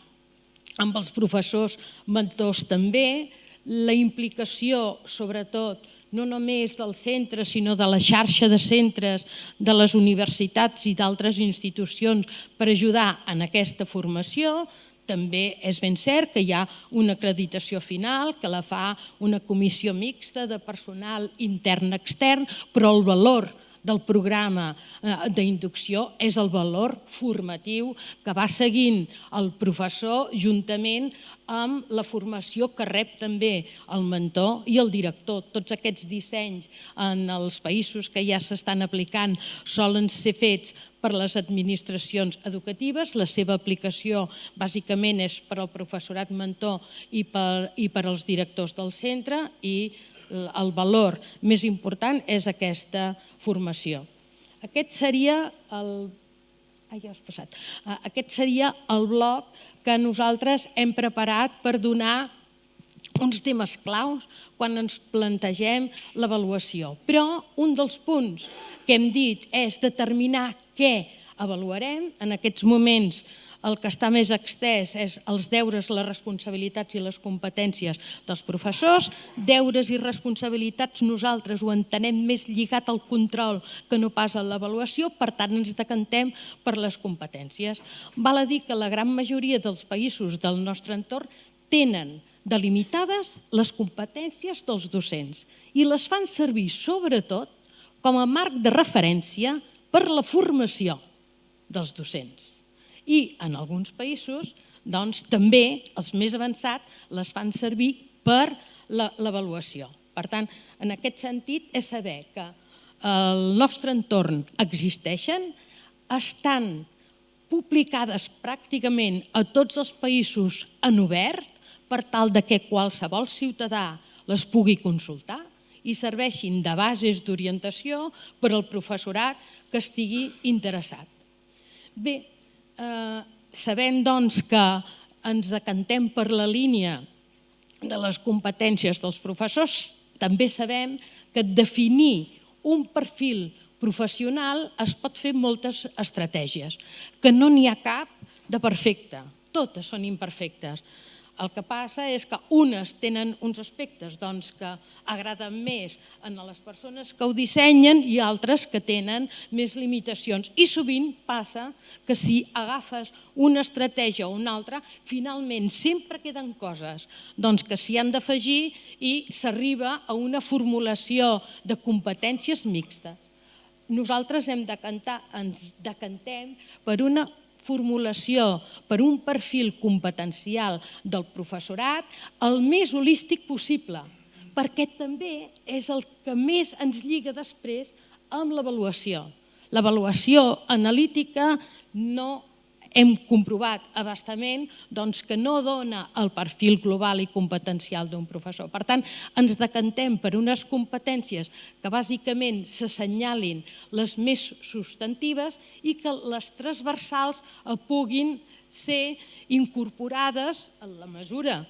amb els professors mentors també, la implicació, sobretot, no només dels centres, sinó de la xarxa de centres, de les universitats i d'altres institucions per ajudar en aquesta formació. També és ben cert que hi ha una acreditació final, que la fa una comissió mixta de personal intern-extern, però el valor del programa d'inducció és el valor formatiu que va seguint el professor juntament amb la formació que rep també el mentor i el director. Tots aquests dissenys en els països que ja s'estan aplicant solen ser fets per les administracions educatives. La seva aplicació bàsicament és per al professorat mentor i per als directors del centre i el valor més important és aquesta formació. Aquest seria el bloc que nosaltres hem preparat per donar uns temes claus quan ens plantegem l'avaluació. Però un dels punts que hem dit és determinar què avaluarem. En aquests moments el que està més extès és els deures, les responsabilitats i les competències dels professors. Deures i responsabilitats nosaltres ho entenem més lligat al control que no pas a l'avaluació, per tant ens decantem per les competències. Val a dir que la gran majoria dels països del nostre entorn tenen delimitades les competències dels docents i les fan servir sobretot com a marc de referència per la formació dels docents. I en alguns països, doncs, també els més avançats les fan servir per l'avaluació. Per tant, en aquest sentit, és saber que al nostre entorn existeixen, estan publicades pràcticament a tots els països en obert, per tal que qualsevol ciutadà les pugui consultar i serveixin de bases d'orientació per al professorat que estigui interessat. Bé, sabem doncs que ens decantem per la línia de les competències dels professors, també sabem que definir un perfil professional es pot fer moltes estratègies, que no n'hi ha cap de perfecte, totes són imperfectes. El que passa és que unes tenen uns aspectes que agraden més a les persones que ho dissenyen i altres que tenen més limitacions. I sovint passa que si agafes una estratègia o una altra, finalment sempre queden coses que s'hi han d'afegir i s'arriba a una formulació de competències mixtes. Nosaltres ens decantem per una formulació, per un perfil competencial del professorat el més holístic possible, perquè també és el que més ens lliga després amb l'avaluació. L'avaluació analítica no hem comprovat a bastament que no dona el perfil global i competencial d'un professor. Per tant, ens decantem per unes competències que bàsicament s'assenyalin les més substantives i que les transversals puguin ser incorporades en la mesura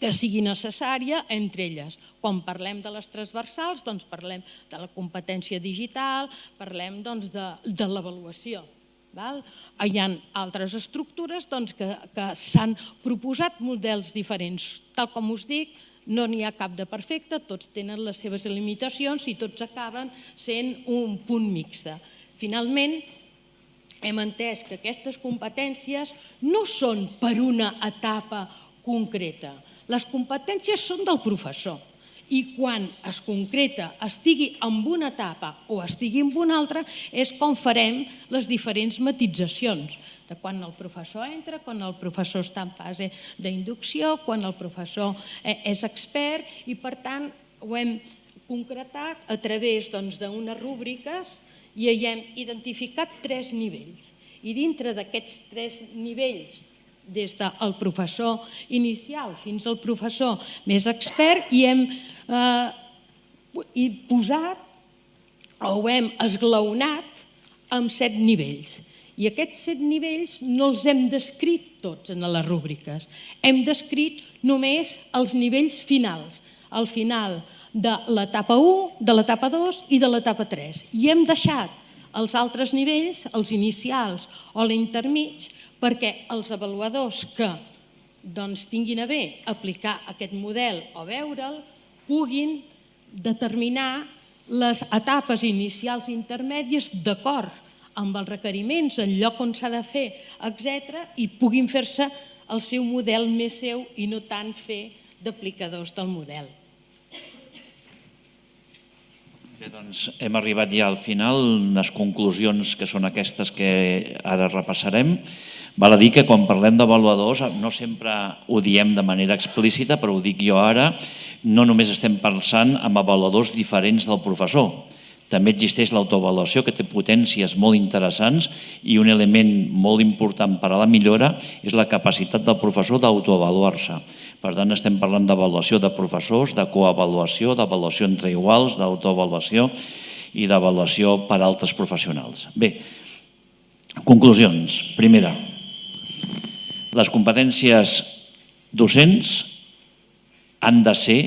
que sigui necessària entre elles. Quan parlem de les transversals, parlem de la competència digital, parlem de l'avaluació. Hi ha altres estructures que s'han proposat models diferents. Tal com us dic, no n'hi ha cap de perfecte, tots tenen les seves limitacions i tots acaben sent un punt mixt. Finalment, hem entès que aquestes competències no són per una etapa concreta. Les competències són del professor. I quan es concreta, estigui en una etapa o estigui en una altra, és com farem les diferents matitzacions, de quan el professor entra, quan el professor està en fase d'inducció, quan el professor és expert i, per tant, ho hem concretat a través d'unes rúbriques i hi hem identificat 3 nivells. I dintre d'aquests 3 nivells, des del professor inicial fins al professor més expert, i hem posat o ho hem esglaonat amb 7 nivells. I aquests 7 nivells no els hem descrit tots en les rúbriques. Hem descrit només els nivells finals, al final de l'etapa 1, de l'etapa 2 i de l'etapa 3. I hem deixat els altres nivells, els inicials o l'intermig, perquè els avaluadors que tinguin a bé aplicar aquest model o veure'l puguin determinar les etapes inicials i intermèdies d'acord amb els requeriments, el lloc on s'ha de fer, etc., i puguin fer-se el seu model més seu i no tant fer d'aplicadors del model. Bé, doncs hem arribat ja al final, les conclusions que són aquestes que ara repassarem. Val a dir que quan parlem d'avaluadors no sempre ho diem de manera explícita, però ho dic jo ara, no només estem pensant en avaluadors diferents del professor. També existeix l'autoavaluació, que té potències molt interessants i un element molt important per a la millora és la capacitat del professor d'autoavaluar-se. Per tant, estem parlant d'avaluació de professors, de coavaluació, d'avaluació entre iguals, d'autoavaluació i d'avaluació per a altres professionals. Bé, conclusions. Primera, les competències docents han de ser,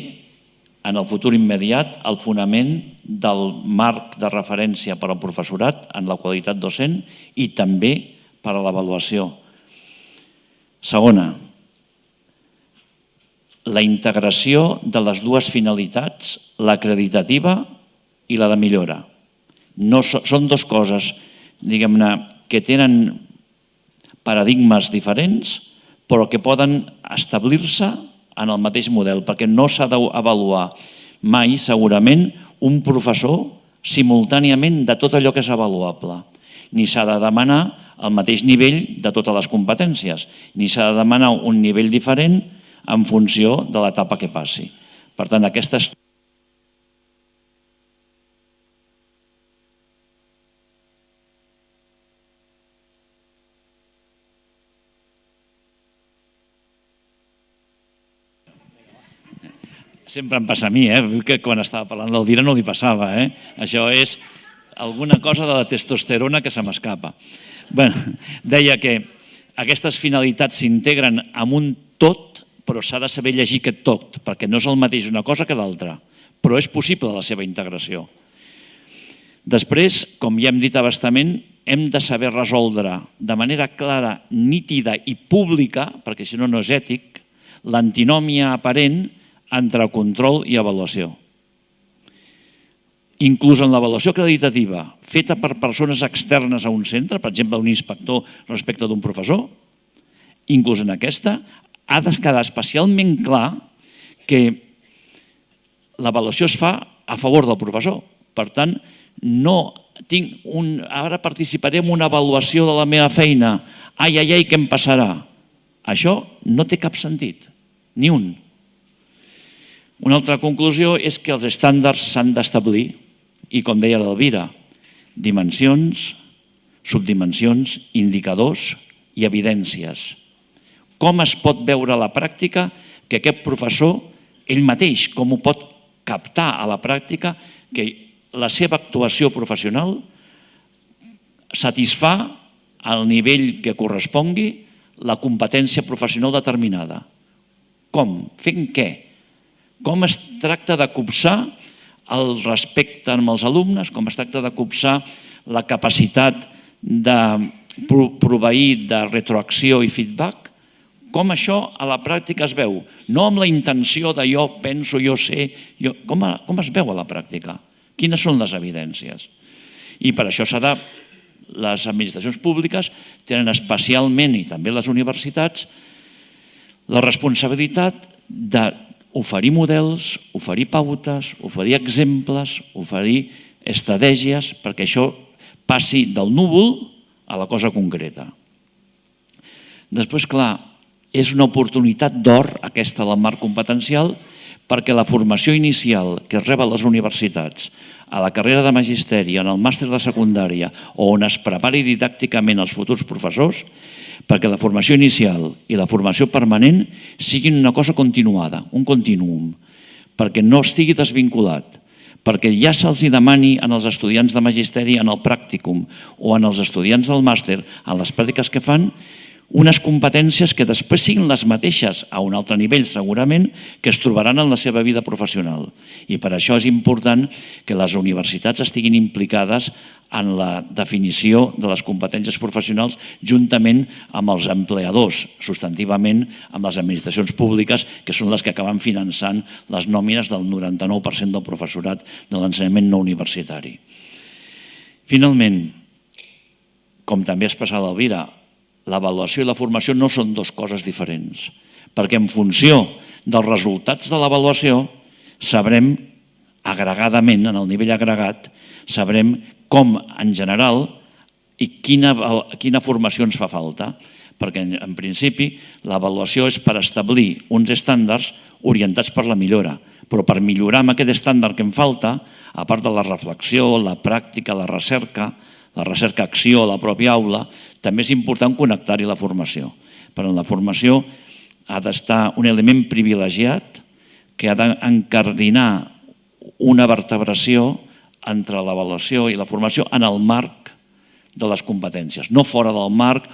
en el futur immediat, el fonament del marc de referència per al professorat en la qualitat docent i també per a l'avaluació. Segona, la integració de les dues finalitats, l'acreditativa i la de millora. Són dues coses, diguem-ne, que tenen paradigmes diferents, però que poden establir-se en el mateix model, perquè no s'ha d'avaluar mai, segurament, un professor simultàniament de tot allò que és avaluable. Ni s'ha de demanar el mateix nivell de totes les competències, ni s'ha de demanar un nivell diferent en funció de l'etapa que passi. Per tant, aquesta estudi sempre em passa a mi, que quan estava parlant d'Elvira no li passava. Això és alguna cosa de la testosterona que se m'escapa. Deia que aquestes finalitats s'integren en un tot, però s'ha de saber llegir aquest tot, perquè no és el mateix una cosa que l'altra, però és possible la seva integració. Després, com ja hem dit a bastament, hem de saber resoldre de manera clara, nítida i pública, perquè si no no és ètic, l'antinòmia aparent entre control i avaluació. Inclús en l'avaluació acreditativa feta per persones externes a un centre, per exemple, un inspector respecte d'un professor, inclús en aquesta, ha de quedar especialment clar que l'avaluació es fa a favor del professor. Per tant, ara participaré en una avaluació de la meva feina, ai, què em passarà? Això no té cap sentit, ni un. Una altra conclusió és que els estàndards s'han d'establir i, com deia l'Elvira, dimensions, subdimensions, indicadors i evidències. Com es pot veure a la pràctica que aquest professor, ell mateix, com ho pot captar a la pràctica, que la seva actuació professional satisfà al nivell que correspongui la competència professional determinada. Com? Fent què? Com es tracta de copsar el respecte amb els alumnes, com es tracta de copsar la capacitat de proveir de retroacció i feedback, com això a la pràctica es veu, no amb la intenció de jo penso, jo sé, com es veu a la pràctica? Quines són les evidències? I per això les administracions públiques tenen especialment, i també les universitats, la responsabilitat d'oferir models, oferir pautes, oferir exemples, oferir estratègies perquè això passi del núvol a la cosa concreta. Després, clar, és una oportunitat d'or aquesta del marc competencial perquè la formació inicial que es rep a les universitats, a la carrera de magisteri, en el màster de secundària o on es prepari didàcticament els futurs professors, perquè la formació inicial i la formació permanent siguin una cosa continuada, un continuum, perquè no estigui desvinculat, perquè ja se'ls demani als estudiants de magisteri en el pràcticum o als estudiants del màster, en les pràctiques que fan, unes competències que després siguin les mateixes a un altre nivell segurament que es trobaran en la seva vida professional. I per això és important que les universitats estiguin implicades en la definició de les competències professionals juntament amb els empleadors, substantivament amb les administracions públiques, que són les que acaben finançant les nòmines del 99% del professorat de l'ensenyament no universitari. Finalment, com també ha expressat l'Elvira, l'avaluació i la formació no són dues coses diferents, perquè en funció dels resultats de l'avaluació sabrem agregadament, en el nivell agregat, sabrem com en general i quina formació ens fa falta, perquè en principi l'avaluació és per establir uns estàndards orientats per la millora, però per millorar amb aquest estàndard que em falta, a part de la reflexió, la pràctica, la recerca-acció a la pròpia aula, també és important connectar-hi la formació. Però en la formació ha d'estar un element privilegiat que ha d'encardinar una vertebració entre l'avaluació i la formació en el marc de les competències, no fora del marc,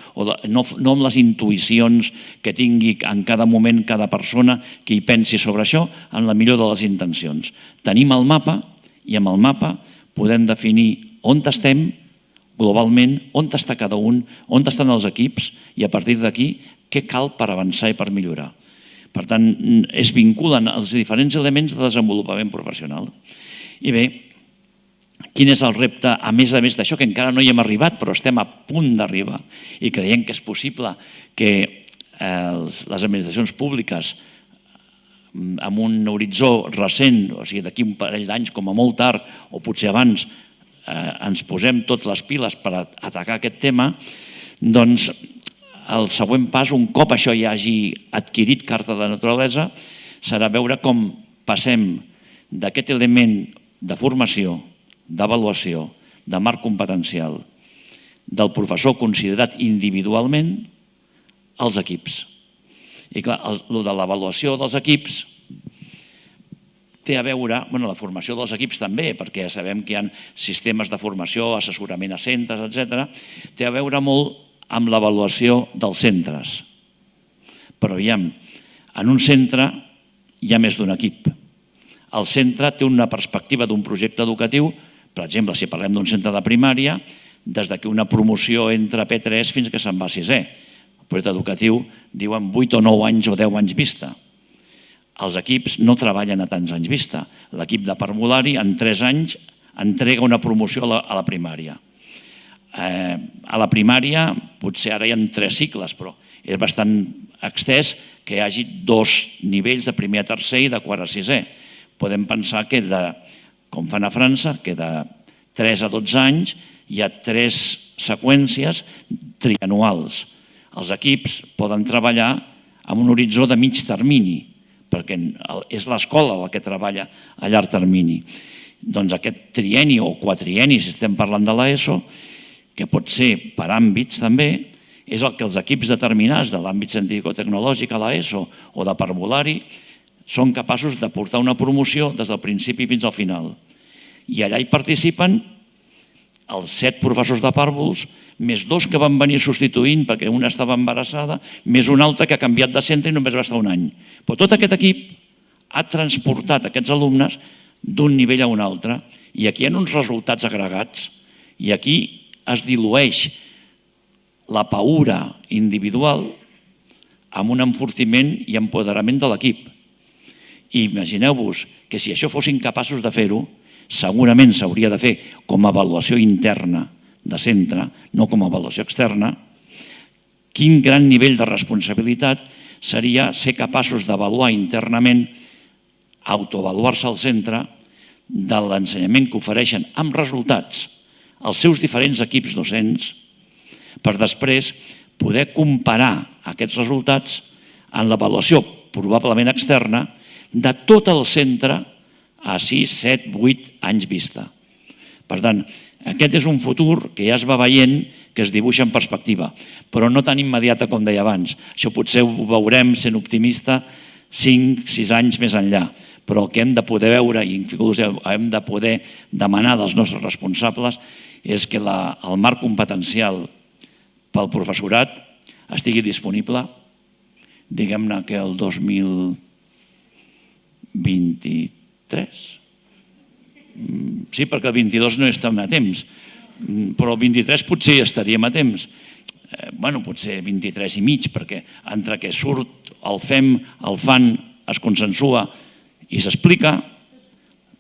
no amb les intuïcions que tingui en cada moment cada persona que hi pensi sobre això, en la millor de les intencions. Tenim el mapa i amb el mapa podem definir on estem globalment, on està cada un, on estan els equips i a partir d'aquí què cal per avançar i per millorar. Per tant, es vinculen els diferents elements de desenvolupament professional. I bé, quin és el repte, a més d'això, que encara no hi hem arribat, però estem a punt d'arribar i creiem que és possible que les administracions públiques, amb un horitzó recent, o sigui, d'aquí un parell d'anys com a molt tard, o potser abans, ens posem totes les piles per atacar aquest tema, doncs el següent pas, un cop això ja hagi adquirit carta de naturalesa, serà veure com passem d'aquest element de formació, d'avaluació, de marc competencial, del professor considerat individualment, als equips. I clar, el de l'avaluació dels equips té a veure, la formació dels equips també, perquè ja sabem que hi ha sistemes de formació, assessorament a centres, etc. Té a veure molt amb l'avaluació dels centres. Però aviam, en un centre hi ha més d'un equip. El centre té una perspectiva d'un projecte educatiu, per exemple, si parlem d'un centre de primària, des que una promoció entra a P3 fins que se'n va a 6è. El projecte educatiu diuen 8 o 9 anys o 10 anys vista. Els equips no treballen a tants anys vista. L'equip de parvulari en 3 anys entrega una promoció a la primària. A la primària potser ara hi ha 3 cicles, però és bastant extès que hi hagi 2 nivells de primer a tercer i de quart a 6è. Podem pensar que, com fan a França, que de 3 a 12 anys hi ha 3 seqüències trianuals. Els equips poden treballar amb un horitzó de mig termini, perquè és l'escola la que treballa a llarg termini. Doncs aquest trienni o quatrienni, si estem parlant de l'ESO, que pot ser per àmbits també, és el que els equips determinats de l'àmbit científico-tecnològic a l'ESO o de parvulari són capaços de portar una promoció des del principi fins al final. I allà hi participen els 7 professors de pàrvuls, més 2 que van venir substituint perquè una estava embarassada, més un altre que ha canviat de centre i només va estar un any. Però tot aquest equip ha transportat aquests alumnes d'un nivell a un altre i aquí hi ha uns resultats agregats i aquí es dilueix la paura individual amb un enfortiment i empoderament de l'equip. I imagineu-vos que si això fossin capaços de fer-ho, segurament s'hauria de fer com a avaluació interna de centre, no com a avaluació externa. Quin gran nivell de responsabilitat seria ser capaços d'avaluar internament, autoavaluar-se al centre de l'ensenyament que ofereixen amb resultats els seus diferents equips docents per després poder comparar aquests resultats en l'avaluació probablement externa de tot el centre a 6, 7, 8 anys vista. Per tant, aquest és un futur que ja es va veient que es dibuixa en perspectiva, però no tan immediata com deia abans. Això potser ho veurem, sent optimista, 5, 6 anys més enllà. Però el que hem de poder veure i hem de poder demanar dels nostres responsables és que el marc competencial pel professorat estigui disponible, diguem-ne que el 2023. Sí, perquè el 22 no estem a temps, però el 23 potser estaríem a temps. Potser 23 i mig, perquè entre que surt, el fem, el fan, es consensua i s'explica,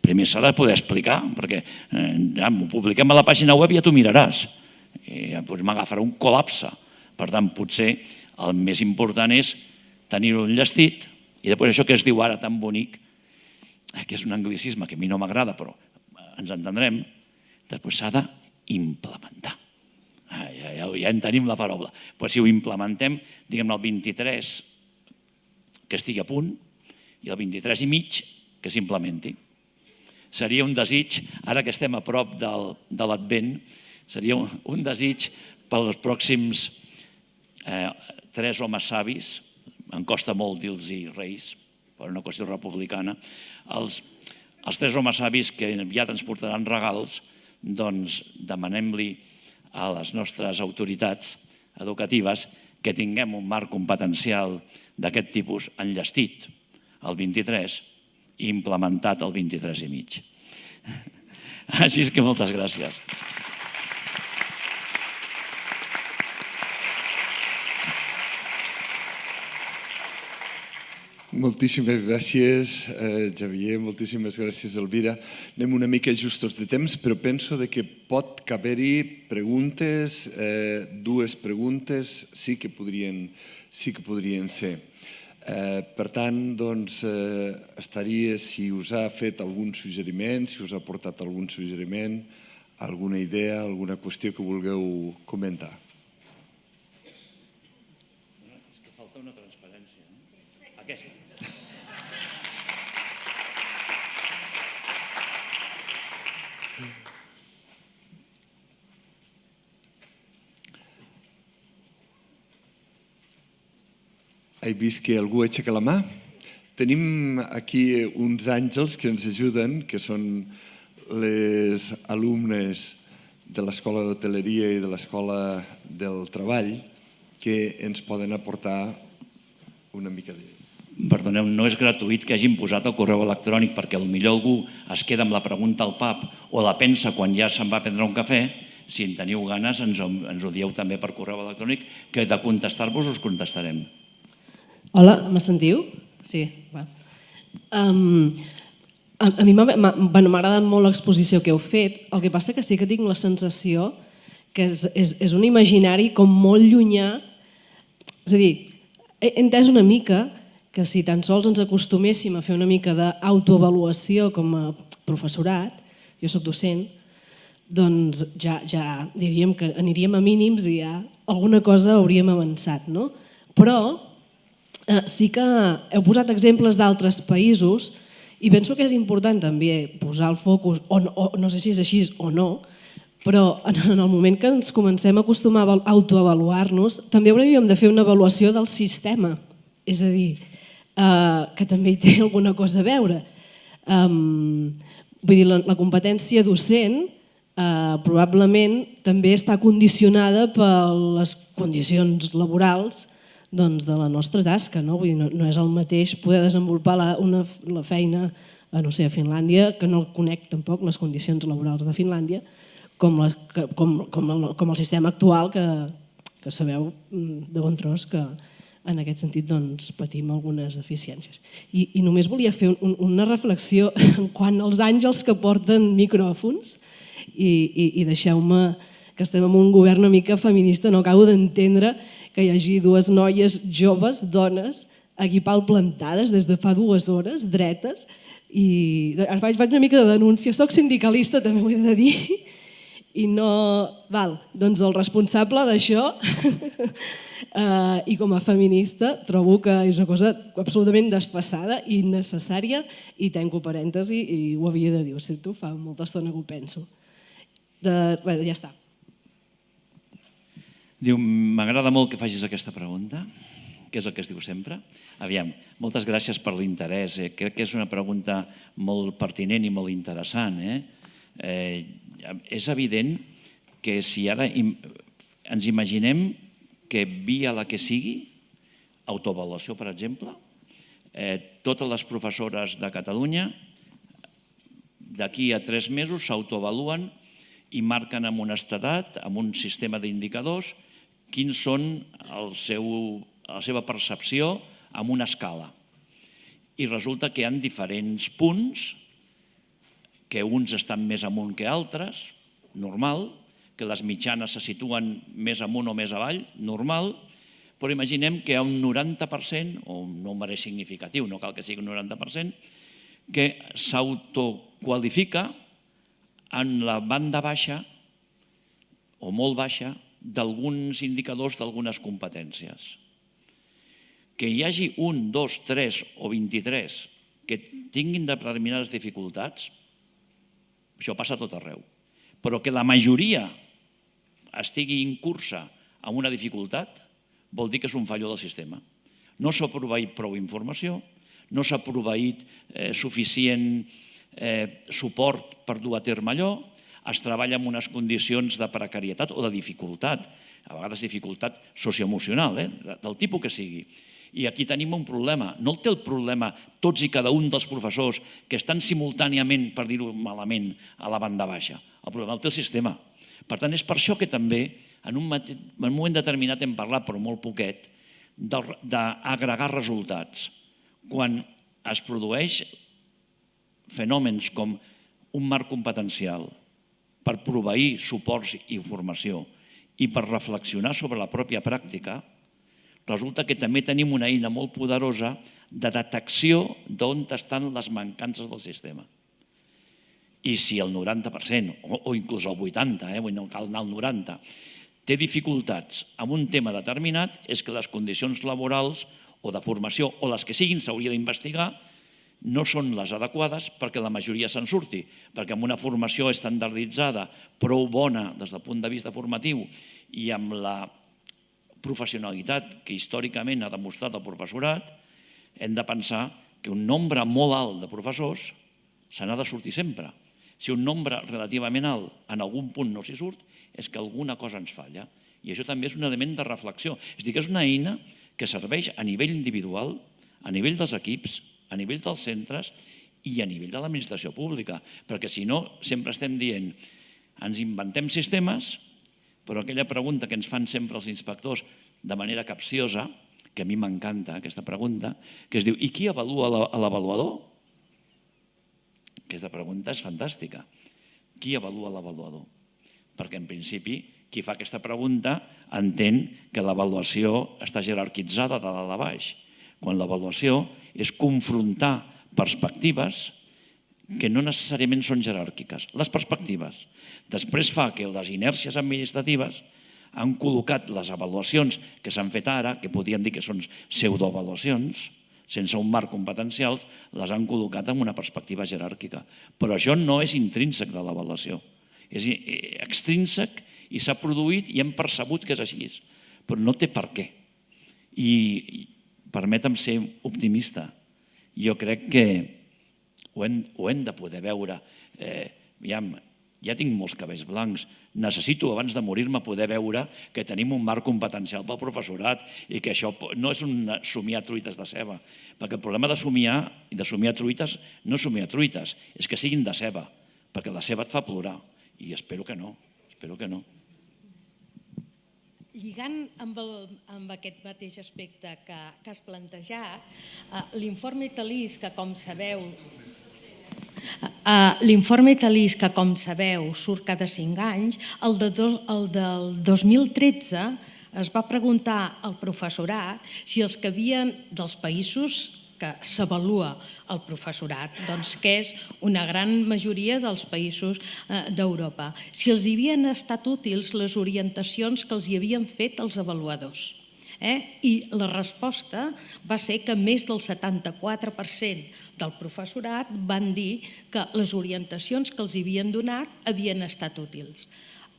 primer s'ha de poder explicar, perquè ho publiquem a la pàgina web i ja t'ho miraràs. M'agafarà un col·lapse. Per tant, potser el més important és tenir-ho enllestit i després això que es diu ara tan bonic, que és un anglicisme que a mi no m'agrada, però ens entendrem, després s'ha d'implementar. Ja en tenim la paraula. Però si ho implementem, diguem-ne el 23, que estigui a punt, i el 23 i mig, que s'implementi. Seria un desig, ara que estem a prop de l'Advent, seria un desig pels pròxims 3 homes savis, em costa molt dir-los reis, per una qüestió republicana, els 3 homes savis que ja transportaran regals, doncs demanem-li a les nostres autoritats educatives que tinguem un marc competencial d'aquest tipus enllestit el 23 i implementat el 23 i mig. Així és que moltes gràcies. Moltíssimes gràcies, Xavier, moltíssimes gràcies, Elvira. Anem una mica justos de temps, però penso que pot caber-hi preguntes, dues preguntes sí que podrien ser. Per tant, estaria, si us ha fet algun suggeriment, si us ha portat algun suggeriment, alguna idea, alguna qüestió que vulgueu comentar. És que falta una transparència, no? Aquesta. He vist que algú aixeca la mà. Tenim aquí uns àngels que ens ajuden, que són les alumnes de l'Escola d'Hoteleria i de l'Escola del Treball, que ens poden aportar una mica de... Perdoneu, no és gratuït que hagin posat el correu electrònic perquè potser algú es queda amb la pregunta al pub o la pensa quan ja se'n va a prendre un cafè. Si en teniu ganes, ens ho dieu també per correu electrònic, que de contestar-vos us contestarem. Hola, me sentiu? Sí. A mi m'ha agradat molt l'exposició que heu fet, el que passa que sí que tinc la sensació que és un imaginari com molt llunyà. És a dir, he entès una mica que si tan sols ens acostuméssim a fer una mica d'autoavaluació com a professorat, jo soc docent, doncs ja diríem que aniríem a mínims i ja alguna cosa hauríem avançat, no? Però sí que heu posat exemples d'altres països i penso que és important també posar el focus, o no sé si és així o no, però en el moment que ens comencem a acostumar a autoavaluar-nos, també hauríem de fer una avaluació del sistema, és a dir, que també hi té alguna cosa a veure. Vull dir, la competència docent probablement també està condicionada per les condicions laborals de la nostra tasca. No és el mateix poder desenvolupar la feina a Finlàndia, que no conec tampoc les condicions laborals de Finlàndia, com el sistema actual, que sabeu de bon tros que en aquest sentit patim algunes deficiències. I només volia fer una reflexió quant als àngels que porten micròfons i deixeu-me que estem en un govern una mica feminista, no acabo d'entendre que hi hagi dues noies joves, dones, aquí palplantades des de fa 2 hores, dretes, i faig una mica de denúncia. Soc sindicalista, també ho he de dir, i no... Doncs el responsable d'això, i com a feminista, trobo que és una cosa absolutament desfasada i innecessària, i tanco parèntesi i ho havia de dir, ho sento, fa molta estona que ho penso. Ja està. Diu, m'agrada molt que facis aquesta pregunta, que és el que es diu sempre. Aviam, moltes gràcies per l'interès. Crec que és una pregunta molt pertinent i molt interessant. És evident que si ara ens imaginem que via la que sigui, autoavaluació, per exemple, totes les professores de Catalunya d'aquí a 3 mesos s'autoavaluen i marquen amb honestedat, amb un sistema d'indicadors, quins són la seva percepció amb una escala. I resulta que hi ha diferents punts, que uns estan més amunt que altres, normal, que les mitjanes se situen més amunt o més avall, normal, però imaginem que hi ha un 90%, o un nombre significatiu, no cal que sigui un 90%, que s'autoqualifica en la banda baixa o molt baixa d'alguns indicadors d'algunes competències. Que hi hagi 1, 2, 3 o 23 que tinguin determinades dificultats, això passa a tot arreu. Però que la majoria estigui en cursa amb una dificultat vol dir que és un fallo del sistema. No s'ha proveït prou informació, no s'ha proveït suficient suport per dur a terme allò, es treballa en unes condicions de precarietat o de dificultat, a vegades dificultat socioemocional, del tipus que sigui. I aquí tenim un problema. No el té el problema tots i cada un dels professors que estan simultàniament, per dir-ho malament, a la banda baixa. El problema el té el sistema. Per tant, és per això que també en un moment determinat hem parlat, però molt poquet, d'agregar resultats. quan es produeix fenòmens com un marc competencial per proveir suports i formació i per reflexionar sobre la pròpia pràctica, resulta que també tenim una eina molt poderosa de detecció d'on estan les mancances del sistema. I si el 90%, o inclús el 80%, no cal anar al 90%, té dificultats en un tema determinat, és que les condicions laborals o de formació, o les que siguin, s'hauria d'investigar, no són les adequades perquè la majoria se'n surti, perquè amb una formació estandarditzada, prou bona des del punt de vista formatiu i amb la professionalitat que històricament ha demostrat el professorat, hem de pensar que un nombre molt alt de professors se n'ha de sortir sempre. Si un nombre relativament alt en algun punt no s'hi surt, és que alguna cosa ens falla. I això també és un element de reflexió. És a dir, que és una eina que serveix a nivell individual, a nivell dels equips, a nivell dels centres i a nivell de l'administració pública. Perquè si no, sempre estem dient, ens inventem sistemes, però aquella pregunta que ens fan sempre els inspectors de manera capciosa, que a mi m'encanta aquesta pregunta, que es diu, i qui avalua l'avaluador? Aquesta pregunta és fantàstica. Qui avalua l'avaluador? Perquè, en principi, qui fa aquesta pregunta entén que l'avaluació està jerarquitzada de dalt a baix, quan l'avaluació és confrontar perspectives que no necessàriament són jeràrquiques. Les perspectives. Després fa que les inèrcies administratives han col·locat les avaluacions que s'han fet ara, que podien dir que són pseudoavaluacions, sense un marc competencial, les han col·locat en una perspectiva jeràrquica. Però això no és intrínsec de l'avaluació. És extrínsec i s'ha produït i hem percebut que és així. Però no té per què. I permetem ser optimista. Jo crec que ho hem de poder veure. Ja tinc molts cabells blancs. Necessito, abans de morir-me, poder veure que tenim un marc competencial pel professorat i que això no és un somiar truites de ceba. Perquè el problema de somiar i de somiar truites no és somiar truites, és que siguin de ceba, perquè la ceba et fa plorar. I espero que no, espero que no. Lligant amb aquest mateix aspecte que has plantejat, l'informe Talís, que com sabeu, surt cada 5 anys, el del 2013 es va preguntar al professorat si els que havien dels països que s'avalua el professorat, doncs que és una gran majoria dels països d'Europa, si els havien estat útils les orientacions que els hi havien fet els avaluadors. I la resposta va ser que més del 74% del professorat van dir que les orientacions que els havien donat havien estat útils.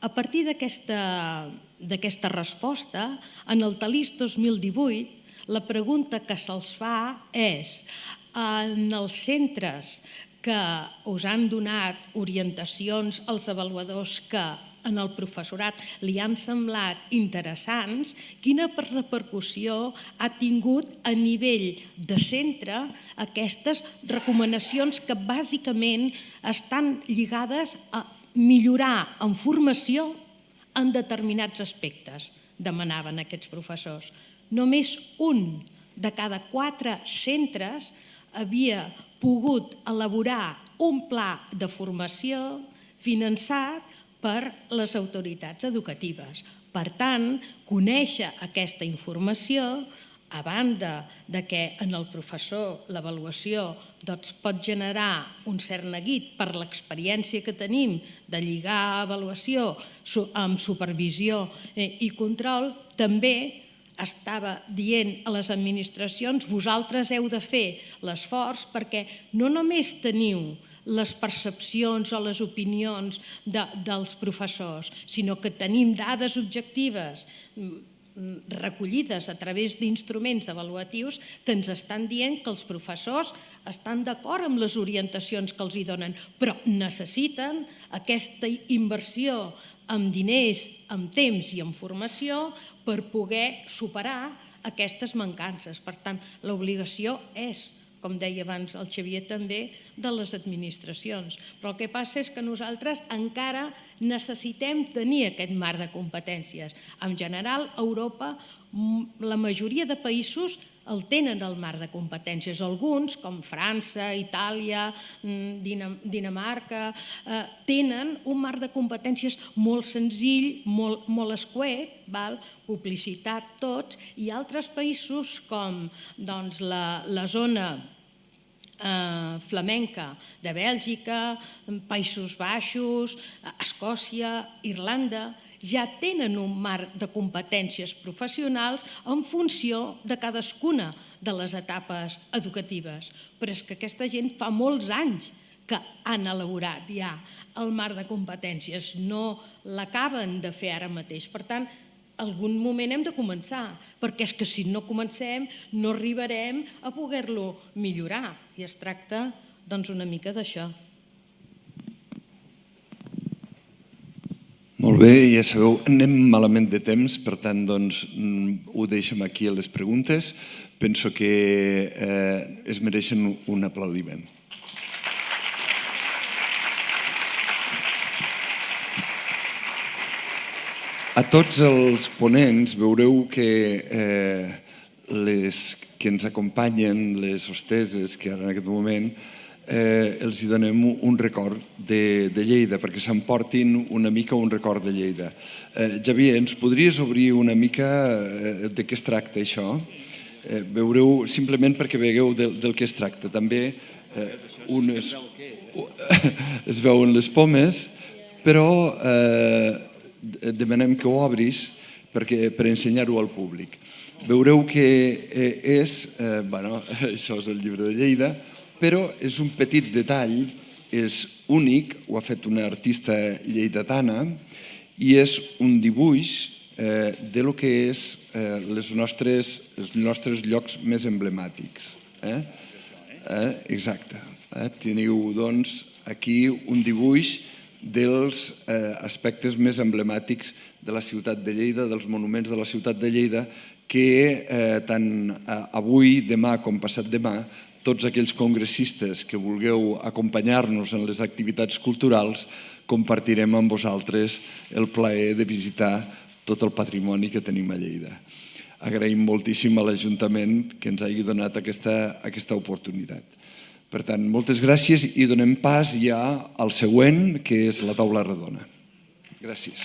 A partir d'aquesta resposta, en el Talís 2018, la pregunta que se'ls fa és, en els centres que us han donat orientacions als avaluadors que en el professorat li han semblat interessants, quina repercussió ha tingut a nivell de centre aquestes recomanacions que bàsicament estan lligades a millorar en formació en determinats aspectes, demanaven aquests professors. Només un de cada 4 centres havia pogut elaborar un pla de formació finançat per les autoritats educatives. Per tant, conèixer aquesta informació, a banda que en el professor l'avaluació pot generar un cert neguit per l'experiència que tenim de lligar avaluació amb supervisió i control, també estava dient a les administracions, vosaltres heu de fer l'esforç perquè no només teniu les percepcions o les opinions dels professors, sinó que tenim dades objectives recollides a través d'instruments avaluatius que ens estan dient que els professors estan d'acord amb les orientacions que els hi donen, però necessiten aquesta inversió amb diners, amb temps i amb formació per poder superar aquestes mancances. Per tant, l'obligació és, com deia abans el Xavier també, de les administracions. Però el que passa és que nosaltres encara necessitem tenir aquest marc de competències. En general, a Europa, la majoria de països el tenen el marc de competències. Alguns, com França, Itàlia, Dinamarca, tenen un marc de competències molt senzill, molt escuet, publicitat, tots, i altres països com la zona flamenca de Bèlgica, Països Baixos, Escòcia, Irlanda, ja tenen un marc de competències professionals en funció de cadascuna de les etapes educatives. Però és que aquesta gent fa molts anys que han elaborat ja el marc de competències, no l'acaben de fer ara mateix. Per tant, algun moment hem de començar, perquè és que si no comencem no arribarem a poder-lo millorar, i es tracta una mica d'això. Molt bé, ja sabeu, anem malament de temps, per tant, ho deixem aquí a les preguntes. Penso que es mereixen un aplaudiment. A tots els ponents veureu que les que ens acompanyen, les hosteses que ara en aquest moment, els hi donem un record de Lleida, perquè s'emportin una mica un record de Lleida. Xavier, ens podries obrir una mica de què es tracta això? Veureu, simplement perquè vegueu del que es tracta. També es veuen les pomes, però demanem que ho obris per ensenyar-ho al públic. Veureu que això és el llibre de Lleida, però és un petit detall, és únic, ho ha fet una artista lleidatana, i és un dibuix de lo que és els nostres llocs més emblemàtics. Exacte. Teniu, doncs, aquí un dibuix dels aspectes més emblemàtics de la ciutat de Lleida, dels monuments de la ciutat de Lleida, que tant avui, demà com passat demà, tots aquells congressistes que vulgueu acompanyar-nos en les activitats culturals, compartirem amb vosaltres el plaer de visitar tot el patrimoni que tenim a Lleida. Agraïm moltíssim a l'Ajuntament que ens hagi donat aquesta oportunitat. Per tant, moltes gràcies i donem pas ja al següent, que és la taula redona. Gràcies.